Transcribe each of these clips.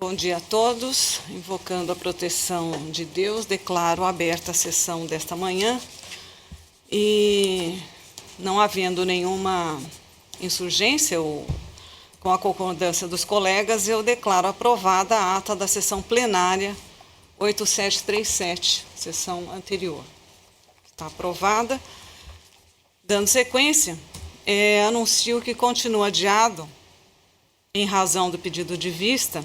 Bom dia a todos. Invocando a proteção de Deus, declaro aberta a sessão desta manhã e, não havendo nenhuma insurgência ou com a concordância dos colegas, eu declaro aprovada a ata da sessão plenária 8737, sessão anterior. Está aprovada. Dando sequência, anuncio que continua adiado, em razão do pedido de vista,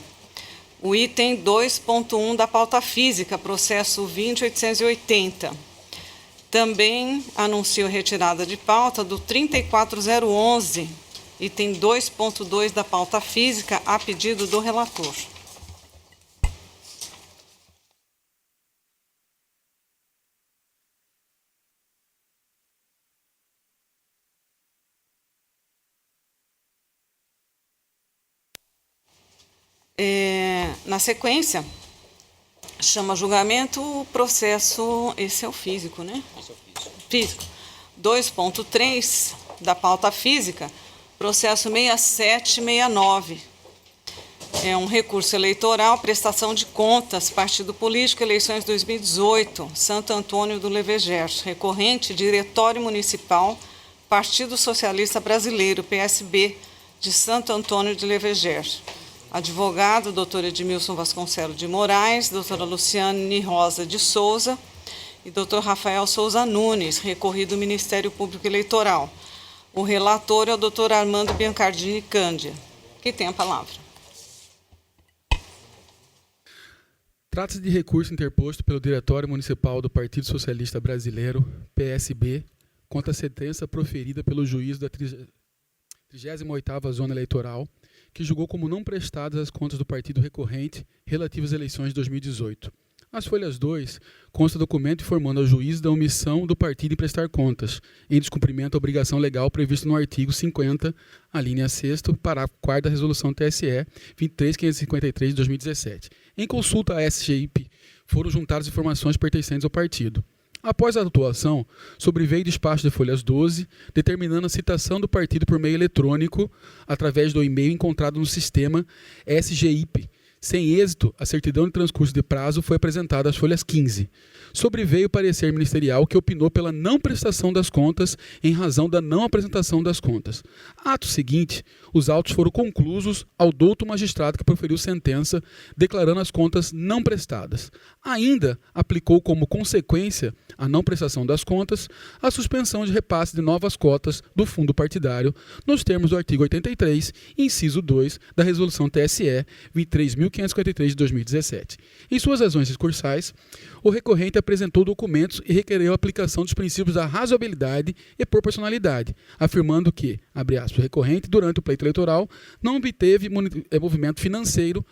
o item 2.1 da pauta física, processo 20.880. Também anuncio retirada de pauta do 34.011, item 2.2 da pauta física, a pedido do relator. Na sequência, chama julgamento o processo, esse é o físico, né? Esse é o físico. 2.3 da pauta física, processo 6769. É um recurso eleitoral, prestação de contas, partido político, eleições 2018, Santo Antônio do Leveger, recorrente, Diretório Municipal, Partido Socialista Brasileiro, PSB, de Santo Antônio de Leveger. Advogado, doutor Edmilson Vasconcelos de Moraes, doutora Luciane Rosa de Souza e doutor Rafael Souza Nunes, recorrido do Ministério Público Eleitoral. O relator é o doutor Armando Biancardini Cândia, que tem a palavra. Trata-se de recurso interposto pelo Diretório Municipal do Partido Socialista Brasileiro, PSB, contra a sentença proferida pelo juiz da 38ª Zona Eleitoral, que julgou como não prestadas as contas do partido recorrente relativas às eleições de 2018. As folhas 2 consta documento informando ao juiz da omissão do partido em prestar contas, em descumprimento à obrigação legal prevista no artigo 50, a linha 6º, parágrafo 4º da resolução TSE 23.553 de 2017. Em consulta à SGIP, foram juntadas informações pertencentes ao partido. Após a atuação, sobreveio despacho de folhas 12, determinando a citação do partido por meio eletrônico, através do e-mail encontrado no sistema SGIP. Sem êxito, a certidão de transcurso de prazo foi apresentada às folhas 15. Sobreveio o parecer ministerial que opinou pela não prestação das contas em razão da não apresentação das contas. Ato seguinte, os autos foram conclusos ao douto magistrado que proferiu sentença, declarando as contas não prestadas. Ainda aplicou como consequência à não prestação das contas a suspensão de repasse de novas cotas do fundo partidário, nos termos do artigo 83, inciso 2, da resolução TSE 23.553 de 2017. Em suas razões recursais, o recorrente apresentou documentos e requereu a aplicação dos princípios da razoabilidade e proporcionalidade, afirmando que, abre aspas, o recorrente, durante o pleito eleitoral, não obteve movimento financeiro,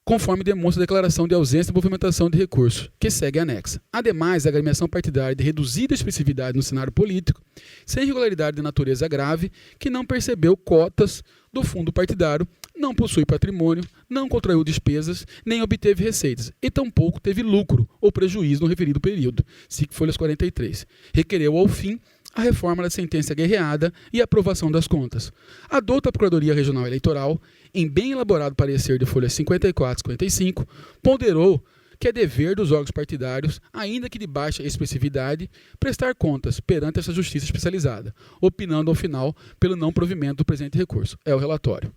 conforme demonstra a declaração de ausência de movimentação de recursos, que segue anexa. Ademais, a agremiação partidária de reduzida expressividade no cenário político, sem irregularidade de natureza grave, que não percebeu cotas do fundo partidário, não possui patrimônio, não contraiu despesas, nem obteve receitas, e tampouco teve lucro ou prejuízo no referido período, SIC folhas 43. Requereu, ao fim, a reforma da sentença guerreada e a aprovação das contas. A douta Procuradoria Regional Eleitoral, em bem elaborado parecer de folhas 54 e 55, ponderou que é dever dos órgãos partidários, ainda que de baixa expressividade, prestar contas perante essa justiça especializada, opinando ao final pelo não provimento do presente recurso. É o relatório.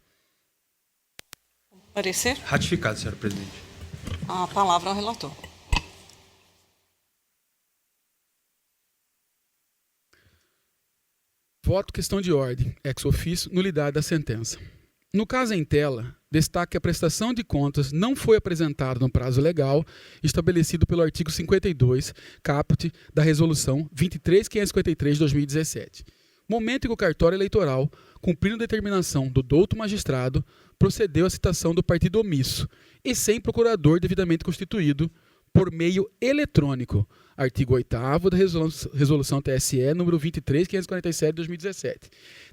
Parecer? Ratificado, senhora presidente. A palavra ao relator. Voto questão de ordem, ex officio, nulidade da sentença. No caso em tela, destaque que a prestação de contas não foi apresentada no prazo legal estabelecido pelo artigo 52, caput, da Resolução 23.553 de 2017. Momento em que o cartório eleitoral, cumprindo determinação do douto magistrado, procedeu à citação do partido omisso e sem procurador devidamente constituído, por meio eletrônico, artigo 8º da Resolução TSE número 23.547 de 2017,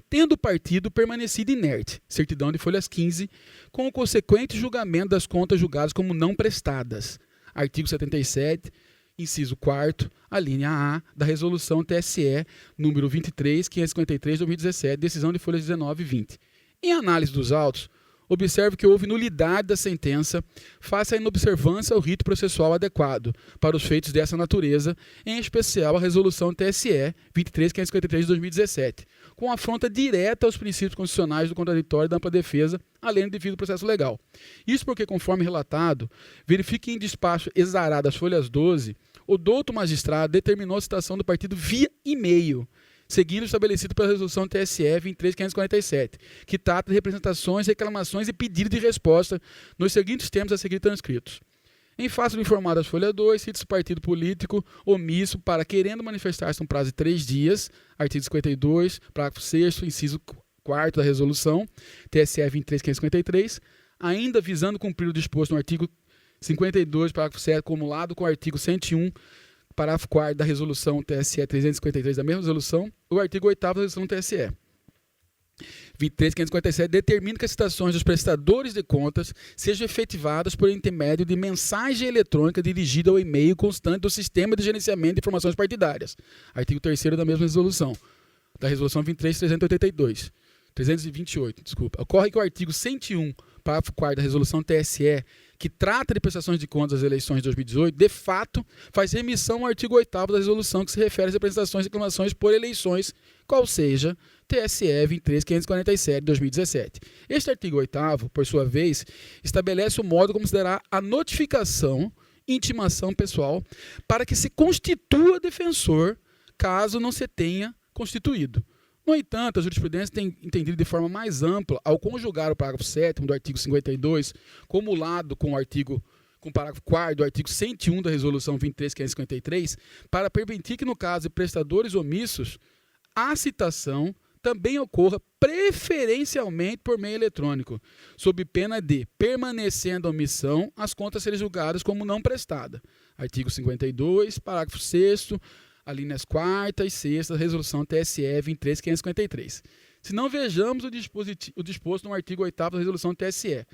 tendo o partido permanecido inerte, certidão de folhas 15, com o consequente julgamento das contas julgadas como não prestadas, artigo 77, inciso 4º, a linha A da Resolução TSE número 23.553 de 2017, decisão de folhas 19 e 20. Em análise dos autos, observe que houve nulidade da sentença face à inobservância ao rito processual adequado para os feitos dessa natureza, em especial a resolução TSE 23.553 de 2017, com afronta direta aos princípios constitucionais do contraditório e da ampla defesa, além do devido processo legal. Isso porque, conforme relatado, verifique em despacho exarado as folhas 12, o douto magistrado determinou a citação do partido via e-mail, seguindo o estabelecido pela resolução TSE 23.547, que trata de representações, reclamações e pedido de resposta nos seguintes termos a seguir transcritos. Em face do informado das folhas 2, cita-se partido político omisso para, querendo manifestar-se no prazo de 3 dias, artigo 52, parágrafo 6º, inciso 4º da resolução, TSE 23.553, ainda visando cumprir o disposto no artigo 52, parágrafo 7º, acumulado com o artigo 101, parágrafo 4º da resolução TSE 353 da mesma resolução, o artigo 8º da resolução TSE 23.547 determina que as citações dos prestadores de contas sejam efetivadas por intermédio de mensagem eletrônica dirigida ao e-mail constante do Sistema de Gerenciamento de Informações Partidárias. Artigo 3º da mesma resolução, da resolução 328. Ocorre que o artigo 101, parágrafo 4º da resolução TSE, que trata de prestações de contas das eleições de 2018, de fato, faz remissão ao artigo 8º da resolução que se refere às representações e reclamações por eleições, qual seja TSE 23.547 de 2017. Este artigo 8º, por sua vez, estabelece o modo como considerar a notificação, intimação pessoal, para que se constitua defensor, caso não se tenha constituído. No entanto, a jurisprudência tem entendido de forma mais ampla, ao conjugar o parágrafo 7º do artigo 52, cumulado com o parágrafo 4º do artigo 101 da resolução 23.553, para permitir que, no caso de prestadores omissos, a citação também ocorra preferencialmente por meio eletrônico, sob pena de, permanecendo a omissão, as contas serem julgadas como não prestada. Artigo 52, parágrafo 6º, alíneas 4ª e 6ª da resolução TSE 23.553. Se não vejamos o disposto no artigo 8º da resolução TSE,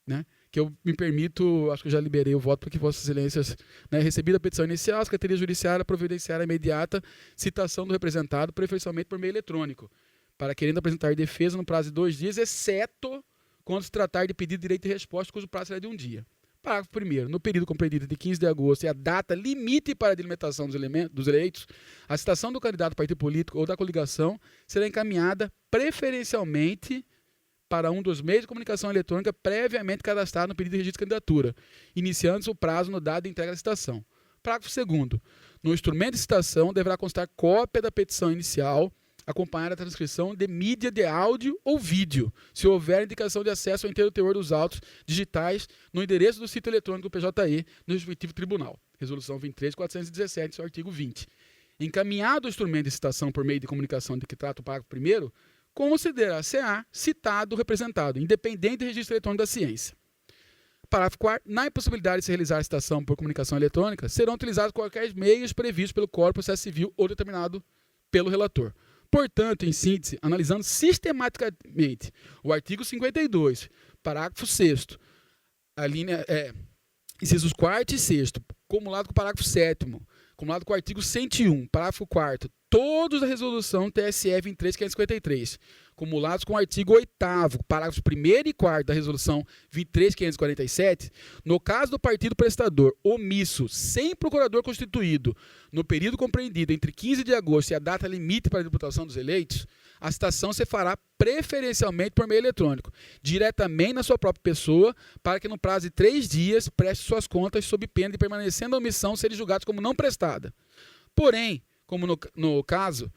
né, que eu me permito, acho que eu já liberei o voto para que Vossas Excelências, né, recebida a petição inicial, a Secretaria Judiciária providenciar a imediata citação do representado, preferencialmente por meio eletrônico, para querendo apresentar defesa no prazo de 2 dias, exceto quando se tratar de pedido de direito de resposta, cujo prazo será de 1 dia. Parágrafo 1º. No período compreendido de 15 de agosto e a data limite para a delimitação dos eleitos, a citação do candidato, partido político ou da coligação será encaminhada preferencialmente para um dos meios de comunicação eletrônica previamente cadastrado no pedido de registro de candidatura, iniciando-se o prazo no dado de entrega da citação. Parágrafo 2º. No instrumento de citação deverá constar cópia da petição inicial, acompanhada da transcrição de mídia de áudio ou vídeo, se houver indicação de acesso ao inteiro teor dos autos digitais no endereço do sítio eletrônico do PJE no respectivo tribunal. Resolução 23.417, seu artigo 20. Encaminhado o instrumento de citação por meio de comunicação de que trata o parágrafo 1º, considerar-se-á citado o representado, independente do registro eletrônico da ciência. Parágrafo 4º. Na impossibilidade de se realizar a citação por comunicação eletrônica, serão utilizados quaisquer meios previstos pelo Código de Processo Civil ou determinado pelo relator. Portanto, em síntese, analisando sistematicamente o artigo 52, parágrafo 6º, incisos 4º e 6º, acumulado com o parágrafo 7º, acumulado com o artigo 101, parágrafo 4º, todos da resolução TSE 23.553, acumulados com o artigo 8º, parágrafos 1º e 4º da resolução 23.547, no caso do partido prestador omisso, sem procurador constituído, no período compreendido entre 15 de agosto e a data limite para a deputação dos eleitos, a citação se fará preferencialmente por meio eletrônico, diretamente na sua própria pessoa, para que no prazo de 3 dias preste suas contas sob pena de, permanecendo a omissão, serem julgados como não prestada. Porém, como no caso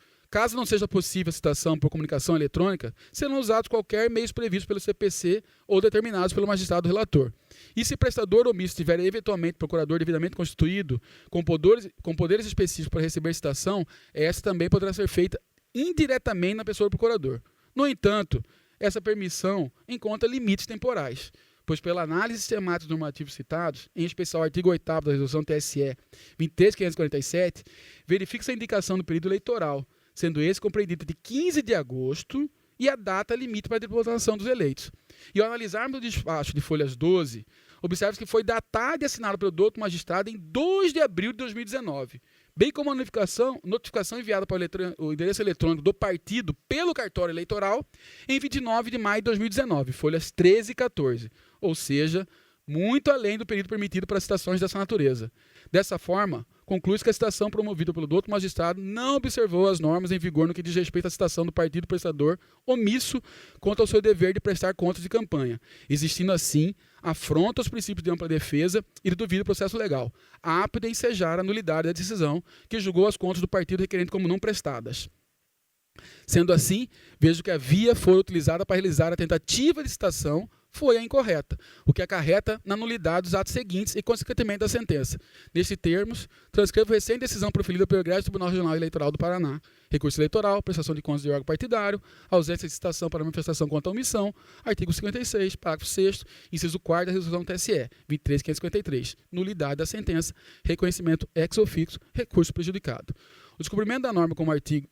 não seja possível a citação por comunicação eletrônica, serão usados qualquer meios previstos pelo CPC ou determinados pelo magistrado relator. E se prestador omisso tiver eventualmente procurador devidamente constituído, com poderes específicos para receber citação, essa também poderá ser feita indiretamente na pessoa do procurador. No entanto, essa permissão encontra limites temporais, pois pela análise sistemática dos normativos citados, em especial o artigo 8º da resolução TSE 23.547, verifica-se a indicação do período eleitoral, sendo esse compreendido de 15 de agosto e a data limite para a deputação dos eleitos. E ao analisarmos o despacho de folhas 12, observa-se que foi datado e assinado pelo douto magistrado em 2 de abril de 2019, bem como a notificação enviada para o endereço eletrônico do partido pelo cartório eleitoral em 29 de maio de 2019, folhas 13 e 14, ou seja, muito além do período permitido para citações dessa natureza. Dessa forma, conclui-se que a citação promovida pelo douto magistrado não observou as normas em vigor no que diz respeito à citação do partido prestador omisso quanto ao seu dever de prestar contas de campanha, existindo assim afronta aos princípios de ampla defesa e do devido processo legal, apto a ensejar a nulidade da decisão que julgou as contas do partido requerente como não prestadas. Sendo assim, vejo que a via foi utilizada para realizar a tentativa de citação foi a incorreta, o que acarreta na nulidade dos atos seguintes e, consequentemente, da sentença. Nestes termos, transcrevo recente decisão proferida pelo Egresso Tribunal Regional Eleitoral do Paraná, recurso eleitoral, prestação de contas de órgão partidário, ausência de citação para manifestação contra a omissão, artigo 56, parágrafo 6º, inciso 4º da resolução do TSE, 23.553, nulidade da sentença, reconhecimento ex officio, recurso prejudicado. O descumprimento da norma como artigo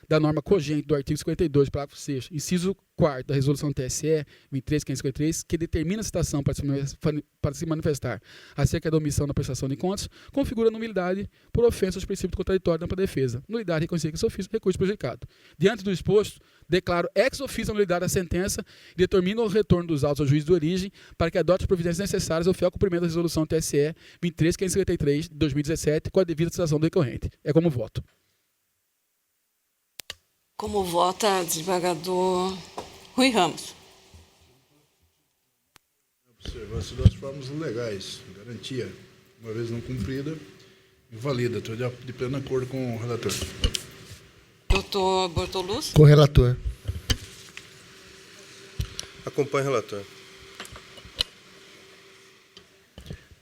da norma cogente do artigo 52, parágrafo 6º, inciso 4º da resolução TSE 23.553, que determina a citação para se manifestar acerca da omissão na prestação de contas, configura nulidade por ofensa aos princípios contraditórios da ampla defesa. Nulidade reconhecida ex officio, recurso prejudicado. Diante do exposto, declaro ex officio a nulidade da sentença e determino o retorno dos autos ao juiz de origem para que adote as providências necessárias ao fiel cumprimento da resolução TSE 23.553 de 2017 com a devida citação do recorrente. É como voto. Como vota desembargador Rui Ramos? Observância das formas legais, garantia, uma vez não cumprida, invalida. Estou de pleno acordo com o relator. Doutor Bortoluz? Com o relator. Acompanho o relator.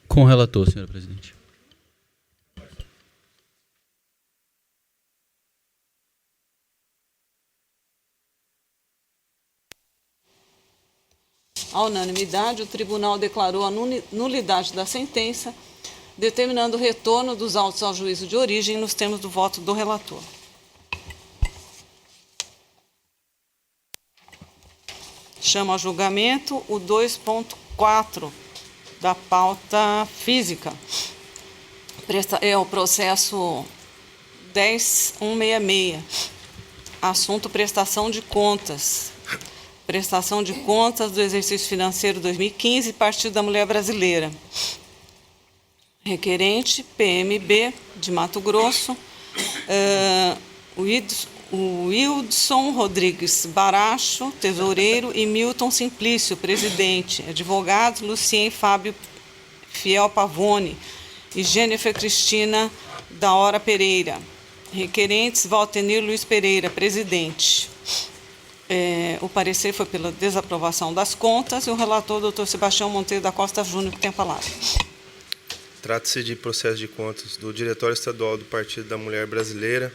Com o relator, senhora presidente. À unanimidade, o tribunal declarou a nulidade da sentença, determinando o retorno dos autos ao juízo de origem nos termos do voto do relator. Chamo a julgamento o 2.4 da pauta física. É o processo 10.166, assunto prestação de contas. Prestação de contas do exercício financeiro 2015, Partido da Mulher Brasileira. Requerente, PMB, de Mato Grosso, o Wildson Rodrigues Baracho, tesoureiro, e Milton Simplício, presidente. Advogados, Lucien Fábio Fiel Pavone e Jennifer Cristina da Hora Pereira. Requerentes, Valtenir Luiz Pereira, presidente. O parecer foi pela desaprovação das contas e o relator, doutor Sebastião Monteiro da Costa Júnior, que tem a palavra. Trata-se de processo de contas do Diretório Estadual do Partido da Mulher Brasileira,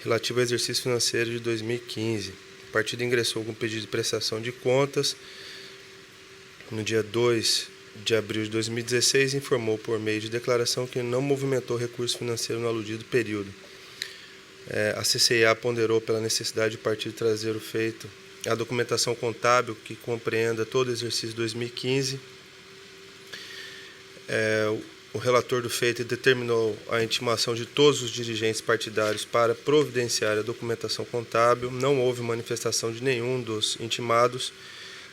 relativo ao exercício financeiro de 2015. O partido ingressou com pedido de prestação de contas no dia 2 de abril de 2016 e informou por meio de declaração que não movimentou recurso financeiro no aludido período. A CCIA ponderou pela necessidade do partido trazer o feito a documentação contábil que compreenda todo o exercício 2015. O relator do feito determinou a intimação de todos os dirigentes partidários para providenciar a documentação contábil. Não houve manifestação de nenhum dos intimados.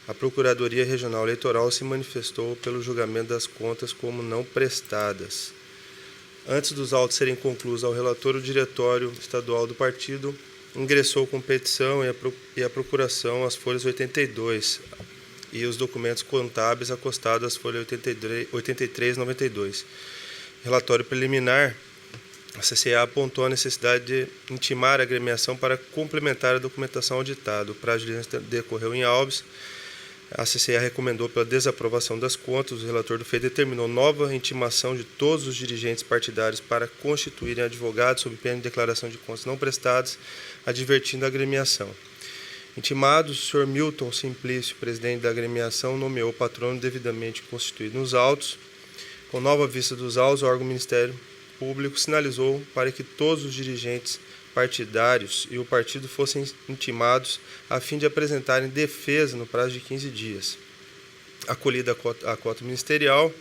A Procuradoria Regional Eleitoral se manifestou pelo julgamento das contas como não prestadas. Antes dos autos serem concluídos ao relator, o Diretório Estadual do Partido ingressou com petição e a procuração às folhas 82 e os documentos contábeis acostados às folhas 83 e 92. Relatório preliminar, a CCA apontou a necessidade de intimar a agremiação para complementar a documentação auditada. O prazo de diligência decorreu em Albes. A CCA recomendou pela desaprovação das contas. O relator do feito determinou nova intimação de todos os dirigentes partidários para constituírem advogados sob pena de declaração de contas não prestadas, advertindo a agremiação. Intimados, o senhor Milton Simplício, presidente da agremiação, nomeou o patrono devidamente constituído nos autos. Com nova vista dos autos, o órgão Ministério Público sinalizou para que todos os dirigentes partidários e o partido fossem intimados a fim de apresentarem defesa no prazo de 15 dias. Acolhida a cota ministerial,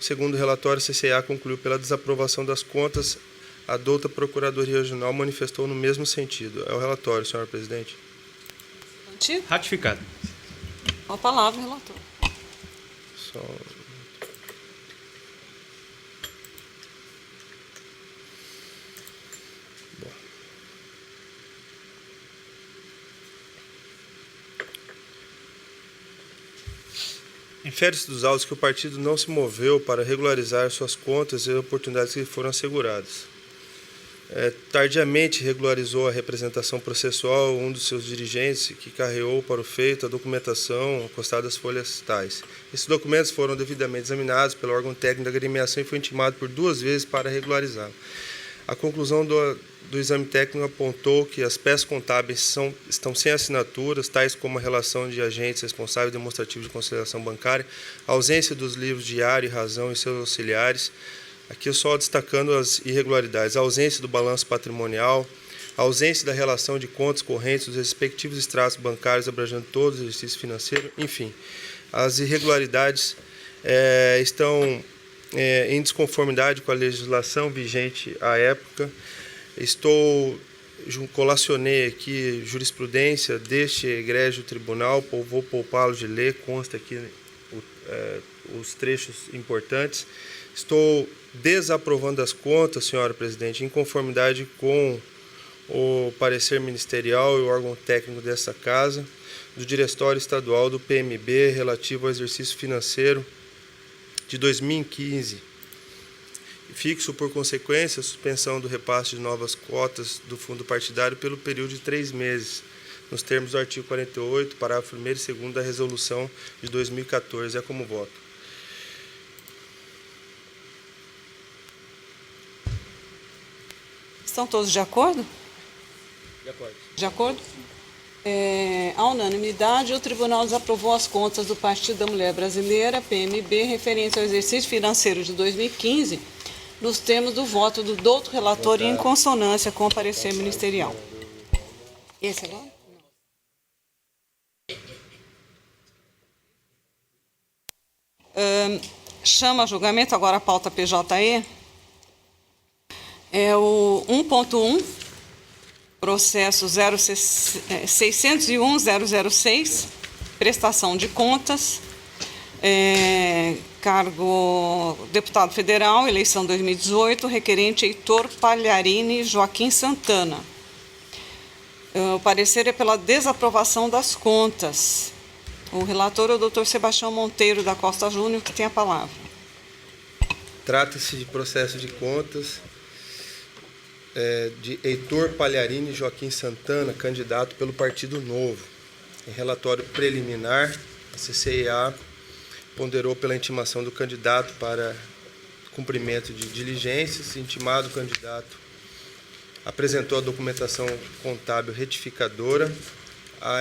segundo o relatório, a CCA concluiu pela desaprovação das contas A douta Procuradoria Regional manifestou no mesmo sentido. É o relatório, senhora presidente. Contigo? Ratificado. Com a palavra, relator. Só... Bom. Infere-se dos autos que o partido não se moveu para regularizar suas contas e oportunidades que lhe foram asseguradas. Tardiamente regularizou a representação processual um dos seus dirigentes, que carreou para o feito a documentação acostada às folhas tais. Esses documentos foram devidamente examinados pelo órgão técnico da agremiação e foi intimado por 2 vezes para regularizá-lo. A conclusão do exame técnico apontou que as peças contábeis estão sem assinaturas, tais como a relação de agentes responsáveis demonstrativo de conciliação bancária, a ausência dos livros diário e razão e seus auxiliares. Aqui só destacando as irregularidades: a ausência do balanço patrimonial, a ausência da relação de contas correntes dos respectivos extratos bancários abrangendo todos os exercícios financeiros, enfim. As irregularidades estão em desconformidade com a legislação vigente à época. Colacionei aqui jurisprudência deste egrégio tribunal, vou poupá-lo de ler, consta aqui os trechos importantes. Estou desaprovando as contas, senhora presidente, em conformidade com o parecer ministerial e o órgão técnico dessa casa, do Diretório Estadual do PMB relativo ao exercício financeiro de 2015. Fixo, por consequência, a suspensão do repasse de novas cotas do fundo partidário pelo período de 3 meses, nos termos do artigo 48, parágrafo 1º e 2º da resolução de 2014. É como voto. Estão todos de acordo? De acordo. De acordo? À unanimidade, o Tribunal desaprovou as contas do Partido da Mulher Brasileira, PMB, referente ao exercício financeiro de 2015, nos termos do voto do douto relator e em consonância com o parecer ministerial. Esse agora? Chama a julgamento agora a pauta PJE. É o 1.1, processo 601.006, prestação de contas, cargo deputado federal, eleição 2018, requerente Heitor Palharini Joaquim Santana. O parecer é pela desaprovação das contas. O relator é o doutor Sebastião Monteiro da Costa Júnior, que tem a palavra. Trata-se de processo de contas de Heitor Palharini Joaquim Santana, candidato pelo Partido Novo. Em relatório preliminar, a CCEA ponderou pela intimação do candidato para cumprimento de diligências. Intimado o candidato apresentou a documentação contábil retificadora.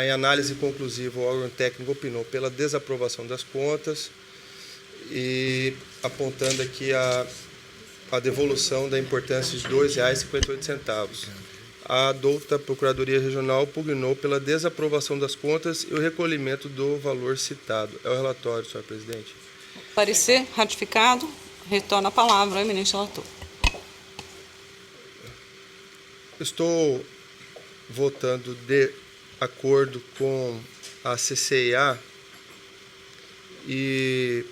Em análise conclusiva, o órgão técnico opinou pela desaprovação das contas e apontando aqui a devolução da importância de R$ 2,58. A douta Procuradoria Regional pugnou pela desaprovação das contas e o recolhimento do valor citado. É o relatório, senhor presidente. Parecer ratificado. Retorna a palavra ao ministro relator. Estou votando de acordo com a CCEA e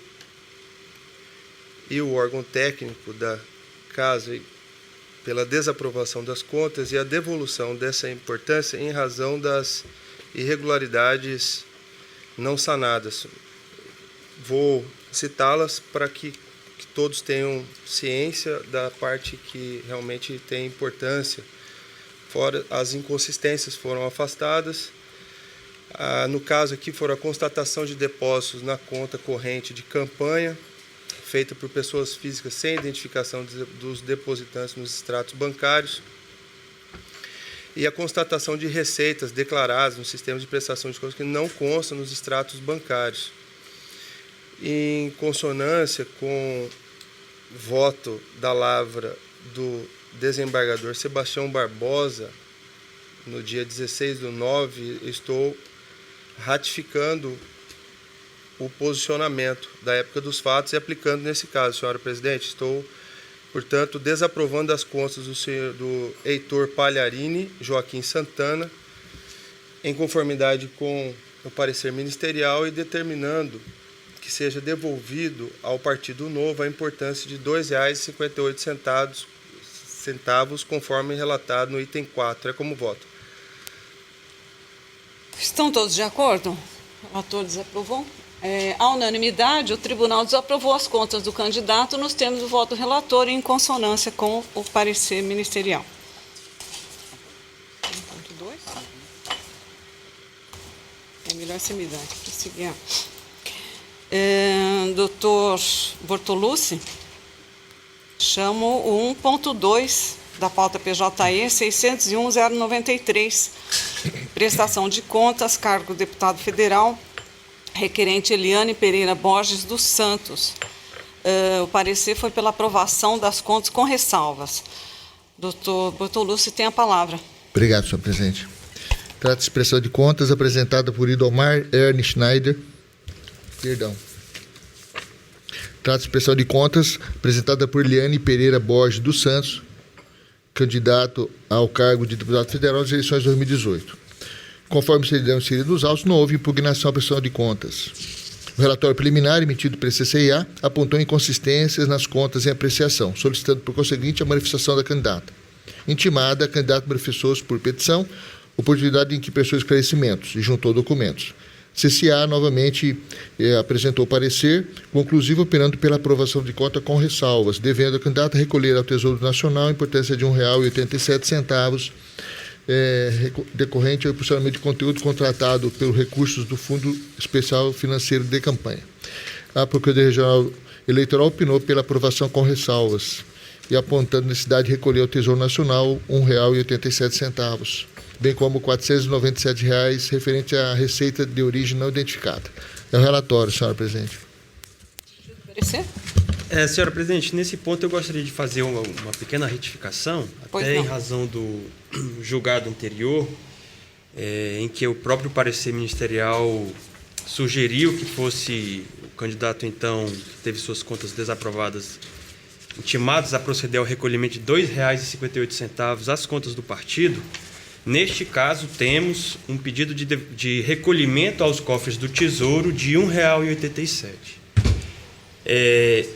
o órgão técnico da casa pela desaprovação das contas e a devolução dessa importância em razão das irregularidades não sanadas. Vou citá-las para que todos tenham ciência da parte que realmente tem importância. Fora as inconsistências foram afastadas. No caso aqui foram a constatação de depósitos na conta corrente de campanha, feita por pessoas físicas sem identificação dos depositantes nos extratos bancários, e a constatação de receitas declaradas no sistema de prestação de contas que não constam nos extratos bancários. Em consonância com o voto da lavra do desembargador Sebastião Barbosa, no dia 16/9, estou ratificando o posicionamento da época dos fatos e aplicando nesse caso, senhora presidente. Estou Portanto, desaprovando as contas do Heitor Palharini Joaquim Santana, em conformidade com o parecer ministerial e determinando que seja devolvido ao Partido Novo a importância de R$ 2,58, conforme relatado no item 4. É como voto. Estão todos de acordo? O relator desaprovou? À unanimidade, o tribunal desaprovou as contas do candidato nos termos do voto do relator em consonância com o parecer ministerial. 1.2. É melhor você me dar aqui para seguir. Doutor Bortolucci, chamo o 1.2 da pauta PJE 601.093, prestação de contas, cargo deputado federal, requerente Eliane Pereira Borges dos Santos. O parecer foi pela aprovação das contas com ressalvas. Doutor Bortolucci tem a palavra. Obrigado, senhor presidente. Trata de expressão de contas apresentada por Idomar Ernst Schneider. Trata de expressão de contas apresentada por Eliane Pereira Borges dos Santos, candidato ao cargo de deputado federal nas eleições de 2018. Conforme serão inseridos nos autos, não houve impugnação à prestação de contas. O relatório preliminar emitido pela CCIA apontou inconsistências nas contas em apreciação, solicitando, por conseguinte, a manifestação da candidata. Intimada, a candidata manifestou-se por petição, oportunidade em que prestou esclarecimentos e juntou documentos. CCA novamente apresentou parecer conclusivo opinando pela aprovação de conta com ressalvas, devendo a candidata recolher ao Tesouro Nacional a importância de R$ 1,87, decorrente ao impulsionamento de conteúdo contratado pelos recursos do Fundo Especial Financeiro de Campanha. A Procuradoria Regional Eleitoral opinou pela aprovação com ressalvas e apontando a necessidade de recolher ao Tesouro Nacional R$ 1,87, bem como R$ 497 referente à receita de origem não identificada. É o relatório, senhora presidente. Parecer? Senhora presidente, nesse ponto eu gostaria de fazer uma pequena retificação, até em razão do julgado anterior, em que o próprio parecer ministerial sugeriu que fosse o candidato, então, que teve suas contas desaprovadas, intimados a proceder ao recolhimento de R$ 2,58 às contas do partido. Neste caso, temos um pedido de recolhimento aos cofres do Tesouro de R$ 1,87.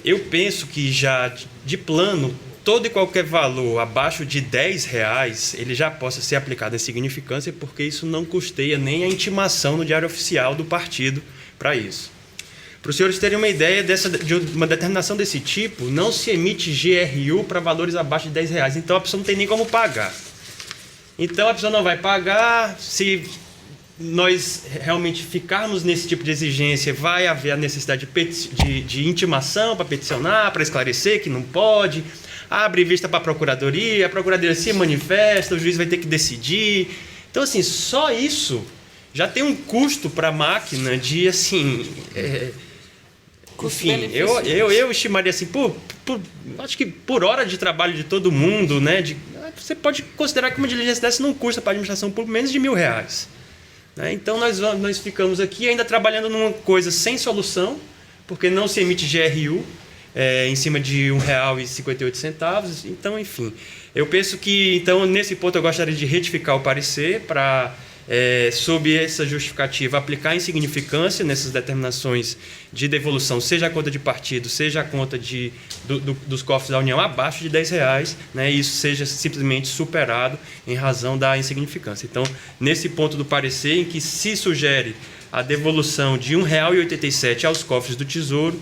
Eu penso que já de plano, todo e qualquer valor abaixo de R$ 10, ele já possa ser aplicado em significância, porque isso não custeia nem a intimação no Diário Oficial do partido para isso. Para os senhores terem uma ideia de uma determinação desse tipo, não se emite GRU para valores abaixo de R$ 10, então a pessoa não tem nem como pagar. Então, a pessoa não vai pagar. Se nós realmente ficarmos nesse tipo de exigência, vai haver a necessidade de intimação para peticionar, para esclarecer que não pode, abre vista para a Procuradoria se manifesta, o juiz vai ter que decidir. Então, assim, só isso já tem um custo para a máquina de, assim... enfim, eu estimaria assim, acho que por hora de trabalho de todo mundo, né, você pode considerar que uma diligência dessa não custa para a administração por menos de R$ 1.000. Né? Então, nós ficamos aqui ainda trabalhando numa coisa sem solução, porque não se emite GRU em cima de R$ 1,58. Então, enfim, eu penso que, então, nesse ponto eu gostaria de retificar o parecer para... sob essa justificativa, aplicar insignificância nessas determinações de devolução, seja a conta de partido, seja a conta dos cofres da União, abaixo de R$ 10, né, e isso seja simplesmente superado em razão da insignificância. Então, nesse ponto do parecer, em que se sugere a devolução de R$ 1,87 aos cofres do Tesouro,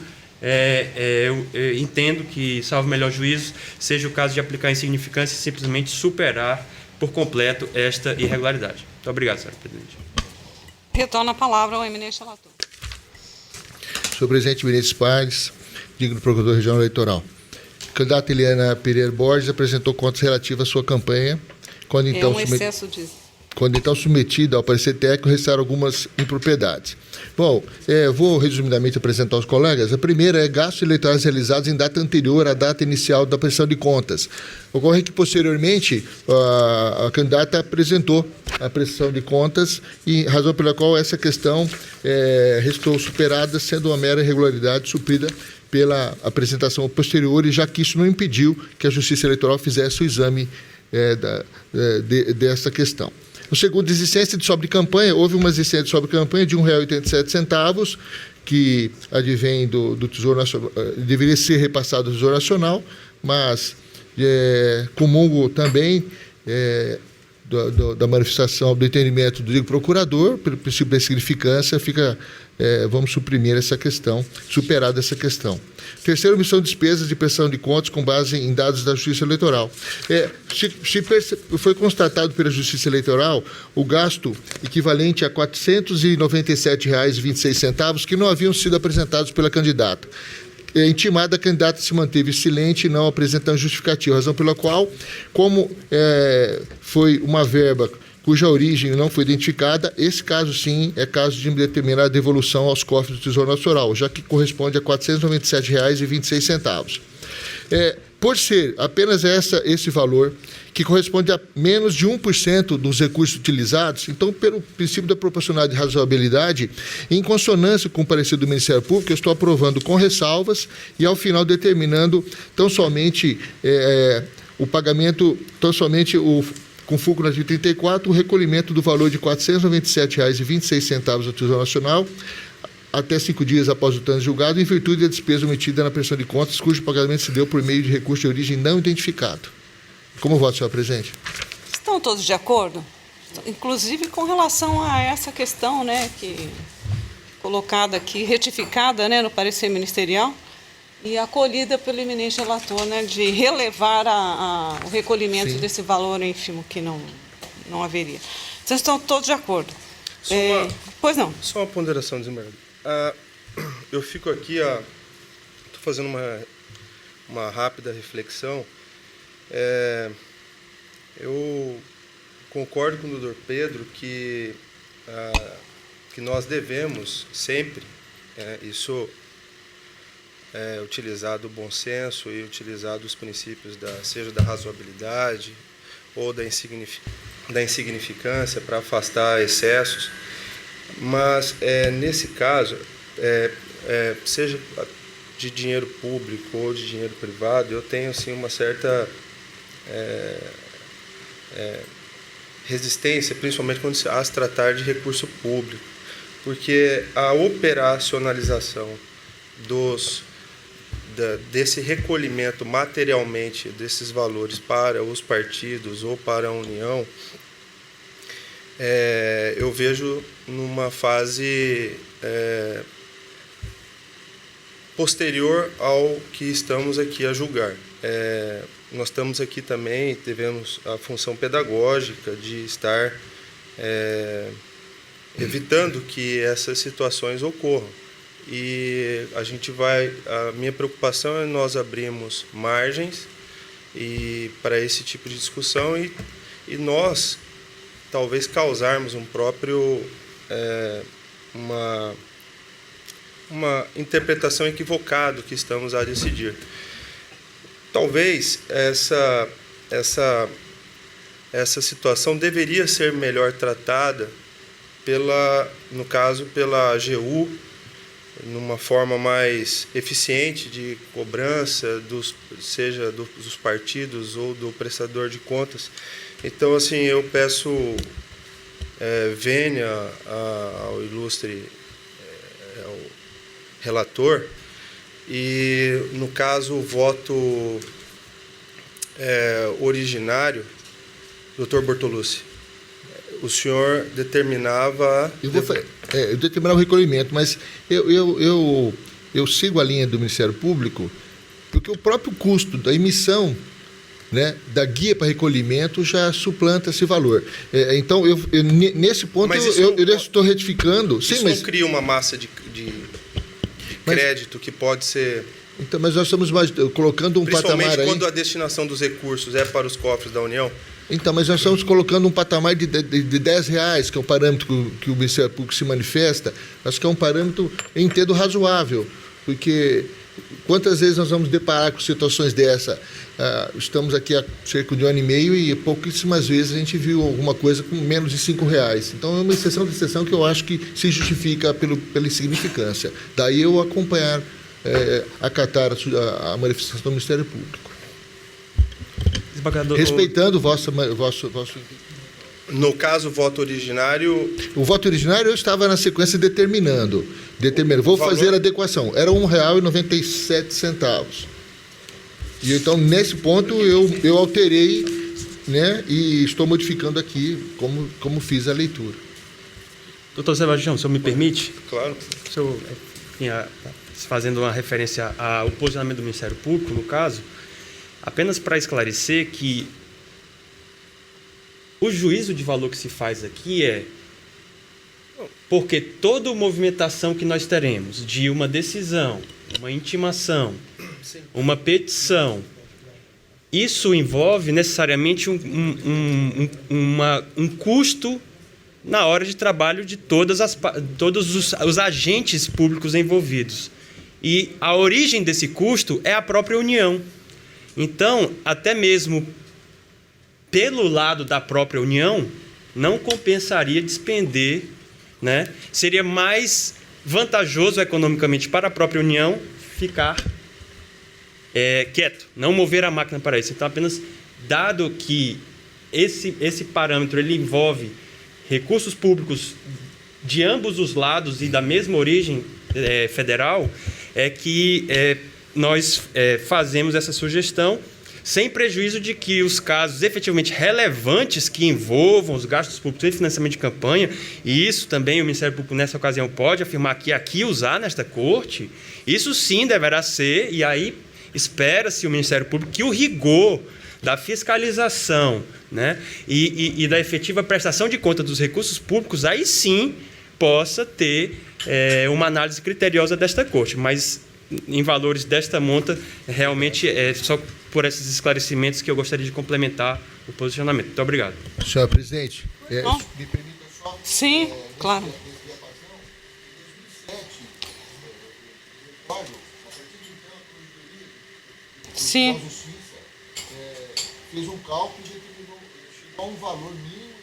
eu entendo que, salvo melhor juízo, seja o caso de aplicar insignificância e simplesmente superar por completo esta irregularidade. Muito obrigado, senhora presidente. Retorna a palavra ao eminente relator. Senhor presidente Vinícius Paes, digno Procurador Regional Eleitoral. A candidata Eliane Pereira Borges apresentou contas relativas à sua campanha, quando então submetida ao parecer técnico, restaram algumas impropriedades. Bom, vou resumidamente apresentar aos colegas. A primeira é gastos eleitorais realizados em data anterior à data inicial da prestação de contas. Ocorre que, posteriormente, a candidata apresentou a prestação de contas, e razão pela qual essa questão restou superada, sendo uma mera irregularidade suprida pela apresentação posterior, e já que isso não impediu que a Justiça Eleitoral fizesse o exame dessa questão. O segundo, desistência de sobrecampanha. Houve uma desistência de sobrecampanha de R$ 1,87, que advém do Tesouro Nacional, deveria ser repassado ao Tesouro Nacional, mas comungo também da manifestação do entendimento do procurador, pelo princípio da significância, vamos suprimir essa questão, superada essa questão. Terceiro, omissão de despesas de prestação de contas com base em dados da Justiça Eleitoral. Foi constatado pela Justiça Eleitoral o gasto equivalente a R$ 497,26 que não haviam sido apresentados pela candidata. Intimada, a candidata se manteve silente e não apresentando justificativa, razão pela qual, como foi uma verba cuja origem não foi identificada, esse caso, sim, é caso de determinar a devolução aos cofres do Tesouro Nacional, já que corresponde a R$ 497,26. Por ser apenas esse valor, que corresponde a menos de 1% dos recursos utilizados, então, pelo princípio da proporcionalidade e razoabilidade, em consonância com o parecer do Ministério Público, eu estou aprovando com ressalvas e, ao final, determinando tão somente o pagamento, com fulcro na artigo 34, o recolhimento do valor de R$ 497,26 ao Tesouro Nacional, até 5 dias após o trânsito julgado, em virtude da despesa omitida na prestação de contas, cujo pagamento se deu por meio de recurso de origem não identificado. Como voto, senhor presidente? Estão todos de acordo? Inclusive com relação a essa questão, né, que colocada aqui, retificada, né, no parecer ministerial e acolhida pelo eminente relator, né, de relevar o recolhimento Sim. desse valor ínfimo que não haveria. Vocês estão todos de acordo? Pois não. Só uma ponderação, desembargador. Eu fico aqui, estou fazendo uma rápida reflexão. Eu concordo com o doutor Pedro que nós devemos sempre, isso é utilizado o bom senso e utilizado os princípios seja da razoabilidade ou da insignificância para afastar excessos, mas nesse caso, seja de dinheiro público ou de dinheiro privado, eu tenho assim, uma certa resistência, principalmente quando se tratar de recurso público, porque a operacionalização desse recolhimento materialmente desses valores para os partidos ou para a União, eu vejo numa fase posterior ao que estamos aqui a julgar. Nós estamos aqui também, devemos a função pedagógica de estar evitando que essas situações ocorram. E a minha preocupação é nós abrirmos margens para esse tipo de discussão e nós talvez causarmos uma interpretação equivocada que estamos a decidir. Talvez essa situação deveria ser melhor tratada no caso pela AGU, numa forma mais eficiente de cobrança, seja dos partidos ou do prestador de contas. Então, assim, eu peço vênia ao ilustre ao relator e, no caso, o voto originário, doutor Bortolucci, o senhor determinava... Eu determinar o recolhimento, mas eu sigo a linha do Ministério Público, porque o próprio custo da emissão, né, da guia para recolhimento já suplanta esse valor. Então, nesse ponto, eu estou retificando... Isso não cria uma massa de crédito que pode ser... Então, mas nós estamos colocando um patamar aí... Principalmente quando a destinação dos recursos é para os cofres da União. Então, mas nós estamos colocando um patamar de R$10, que é o parâmetro que o Ministério Público se manifesta, acho que é um parâmetro, eu entendo, razoável, porque quantas vezes nós vamos deparar com situações dessa? Estamos aqui há cerca de 1 ano e meio e pouquíssimas vezes a gente viu alguma coisa com menos de R$5. Então, é uma exceção de exceção que eu acho que se justifica pela insignificância. Daí eu acompanhar acatar a manifestação do Ministério Público. Desembargador, Respeitando vosso. No caso, voto originário, O voto originário eu estava na sequência determinando. Vou Valor. fazer a adequação. Era R$ 1,97. E então, nesse ponto, eu alterei, né, e estou modificando aqui como fiz a leitura. doutor Sebastião, o senhor me permite? claro. O senhor, fazendo uma referência ao posicionamento do Ministério Público, no caso, apenas para esclarecer que o juízo de valor que se faz aqui é porque toda movimentação que nós teremos de uma decisão, uma intimação, uma petição, isso envolve necessariamente um custo na hora de trabalho de todos os agentes públicos envolvidos. E a origem desse custo é a própria União. Então, até mesmo pelo lado da própria União, não compensaria despender, né? Seria mais vantajoso economicamente para a própria União ficar quieto, não mover a máquina para isso. Então, apenas dado que esse parâmetro ele envolve recursos públicos de ambos os lados e da mesma origem federal, é que nós fazemos essa sugestão, sem prejuízo de que os casos efetivamente relevantes que envolvam os gastos públicos e financiamento de campanha, e isso também o Ministério Público, nessa ocasião, pode afirmar que aqui usar nesta corte, isso sim deverá ser, e aí espera-se o Ministério Público que o rigor da fiscalização, né, e da efetiva prestação de conta dos recursos públicos, aí sim possa ter uma análise criteriosa desta corte, mas em valores desta monta, realmente só por esses esclarecimentos que eu gostaria de complementar o posicionamento. Muito obrigado. Senhor presidente, Bom. me permita só... Sim, claro. Sim. Fez um cálculo e determinou, chegou a um valor mínimo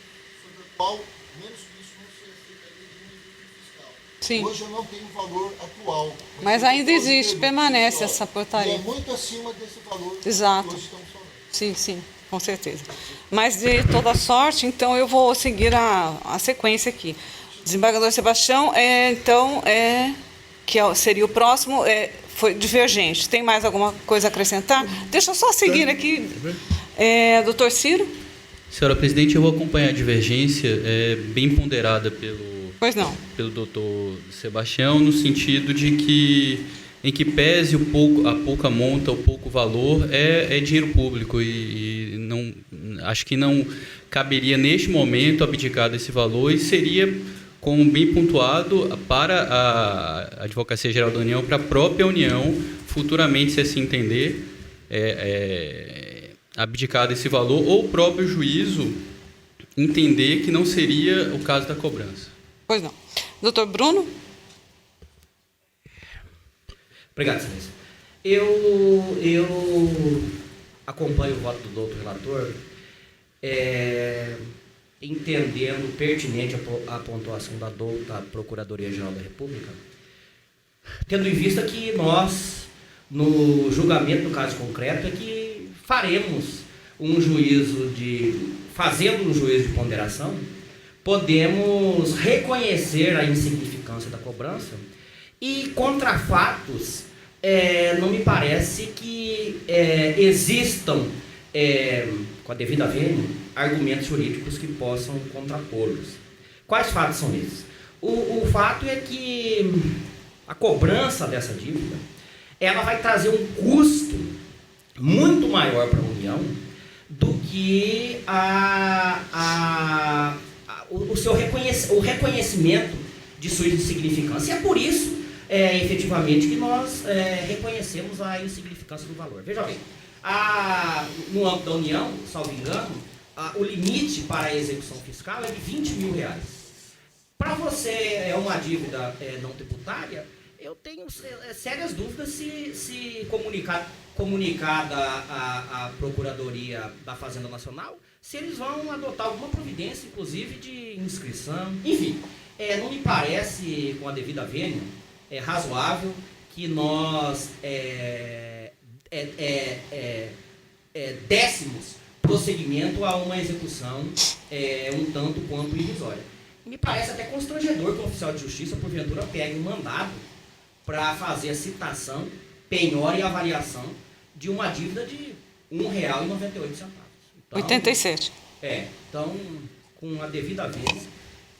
sobre o qual menos que isso não se aceitaria de benefício fiscal. Sim. Hoje eu não tenho o valor atual. Mas ainda existe, permanece essa E portaria. é muito acima desse valor Exato. que hoje estamos falando. Sim, sim, com certeza. Mas de toda sorte, então eu vou seguir a sequência aqui. Desembargador Sebastião, seria o próximo, foi divergente. Tem mais alguma coisa a acrescentar? Deixa eu só seguir aqui. Doutor Ciro? Senhora presidente, eu vou acompanhar a divergência bem ponderada Pois não. pelo doutor Sebastião, no sentido de que, em que pese a pouca monta, o pouco valor, é dinheiro público e não, acho que não caberia neste momento abdicar desse valor e seria, como bem pontuado, para a Advocacia Geral da União, para a própria União, futuramente, se assim entender, abdicar desse valor, ou o próprio juízo entender que não seria o caso da cobrança. Pois não. Doutor Bruno? Obrigado, excelência. Eu acompanho o voto do doutor relator, entendendo pertinente a pontuação da Procuradoria-Geral da República, tendo em vista que nós, no julgamento do caso concreto, é que faremos fazendo um juízo de ponderação, podemos reconhecer a insignificância da cobrança e, contra fatos, não me parece que existam, com a devida vênia, argumentos jurídicos que possam contrapô-los. Quais fatos são esses? O fato é que a cobrança dessa dívida ela vai trazer um custo muito maior para a União do que o reconhecimento de sua insignificância. E é por isso, efetivamente, que nós reconhecemos a insignificância do valor. Veja bem, no âmbito da União, salvo engano, o limite para a execução fiscal é de R$20 mil. Para você, uma dívida não tributária, eu tenho sérias dúvidas se comunicada à Procuradoria da Fazenda Nacional, se eles vão adotar alguma providência, inclusive de inscrição. Enfim, não me parece, com a devida vênia, razoável que nós dessemos prosseguimento a uma execução um tanto quanto irrisória. Me parece até constrangedor que o oficial de justiça, porventura, pegue um mandado para fazer a citação, penhora e avaliação de uma dívida de R$ 1,98. Então, 87. Então, com a devida vez,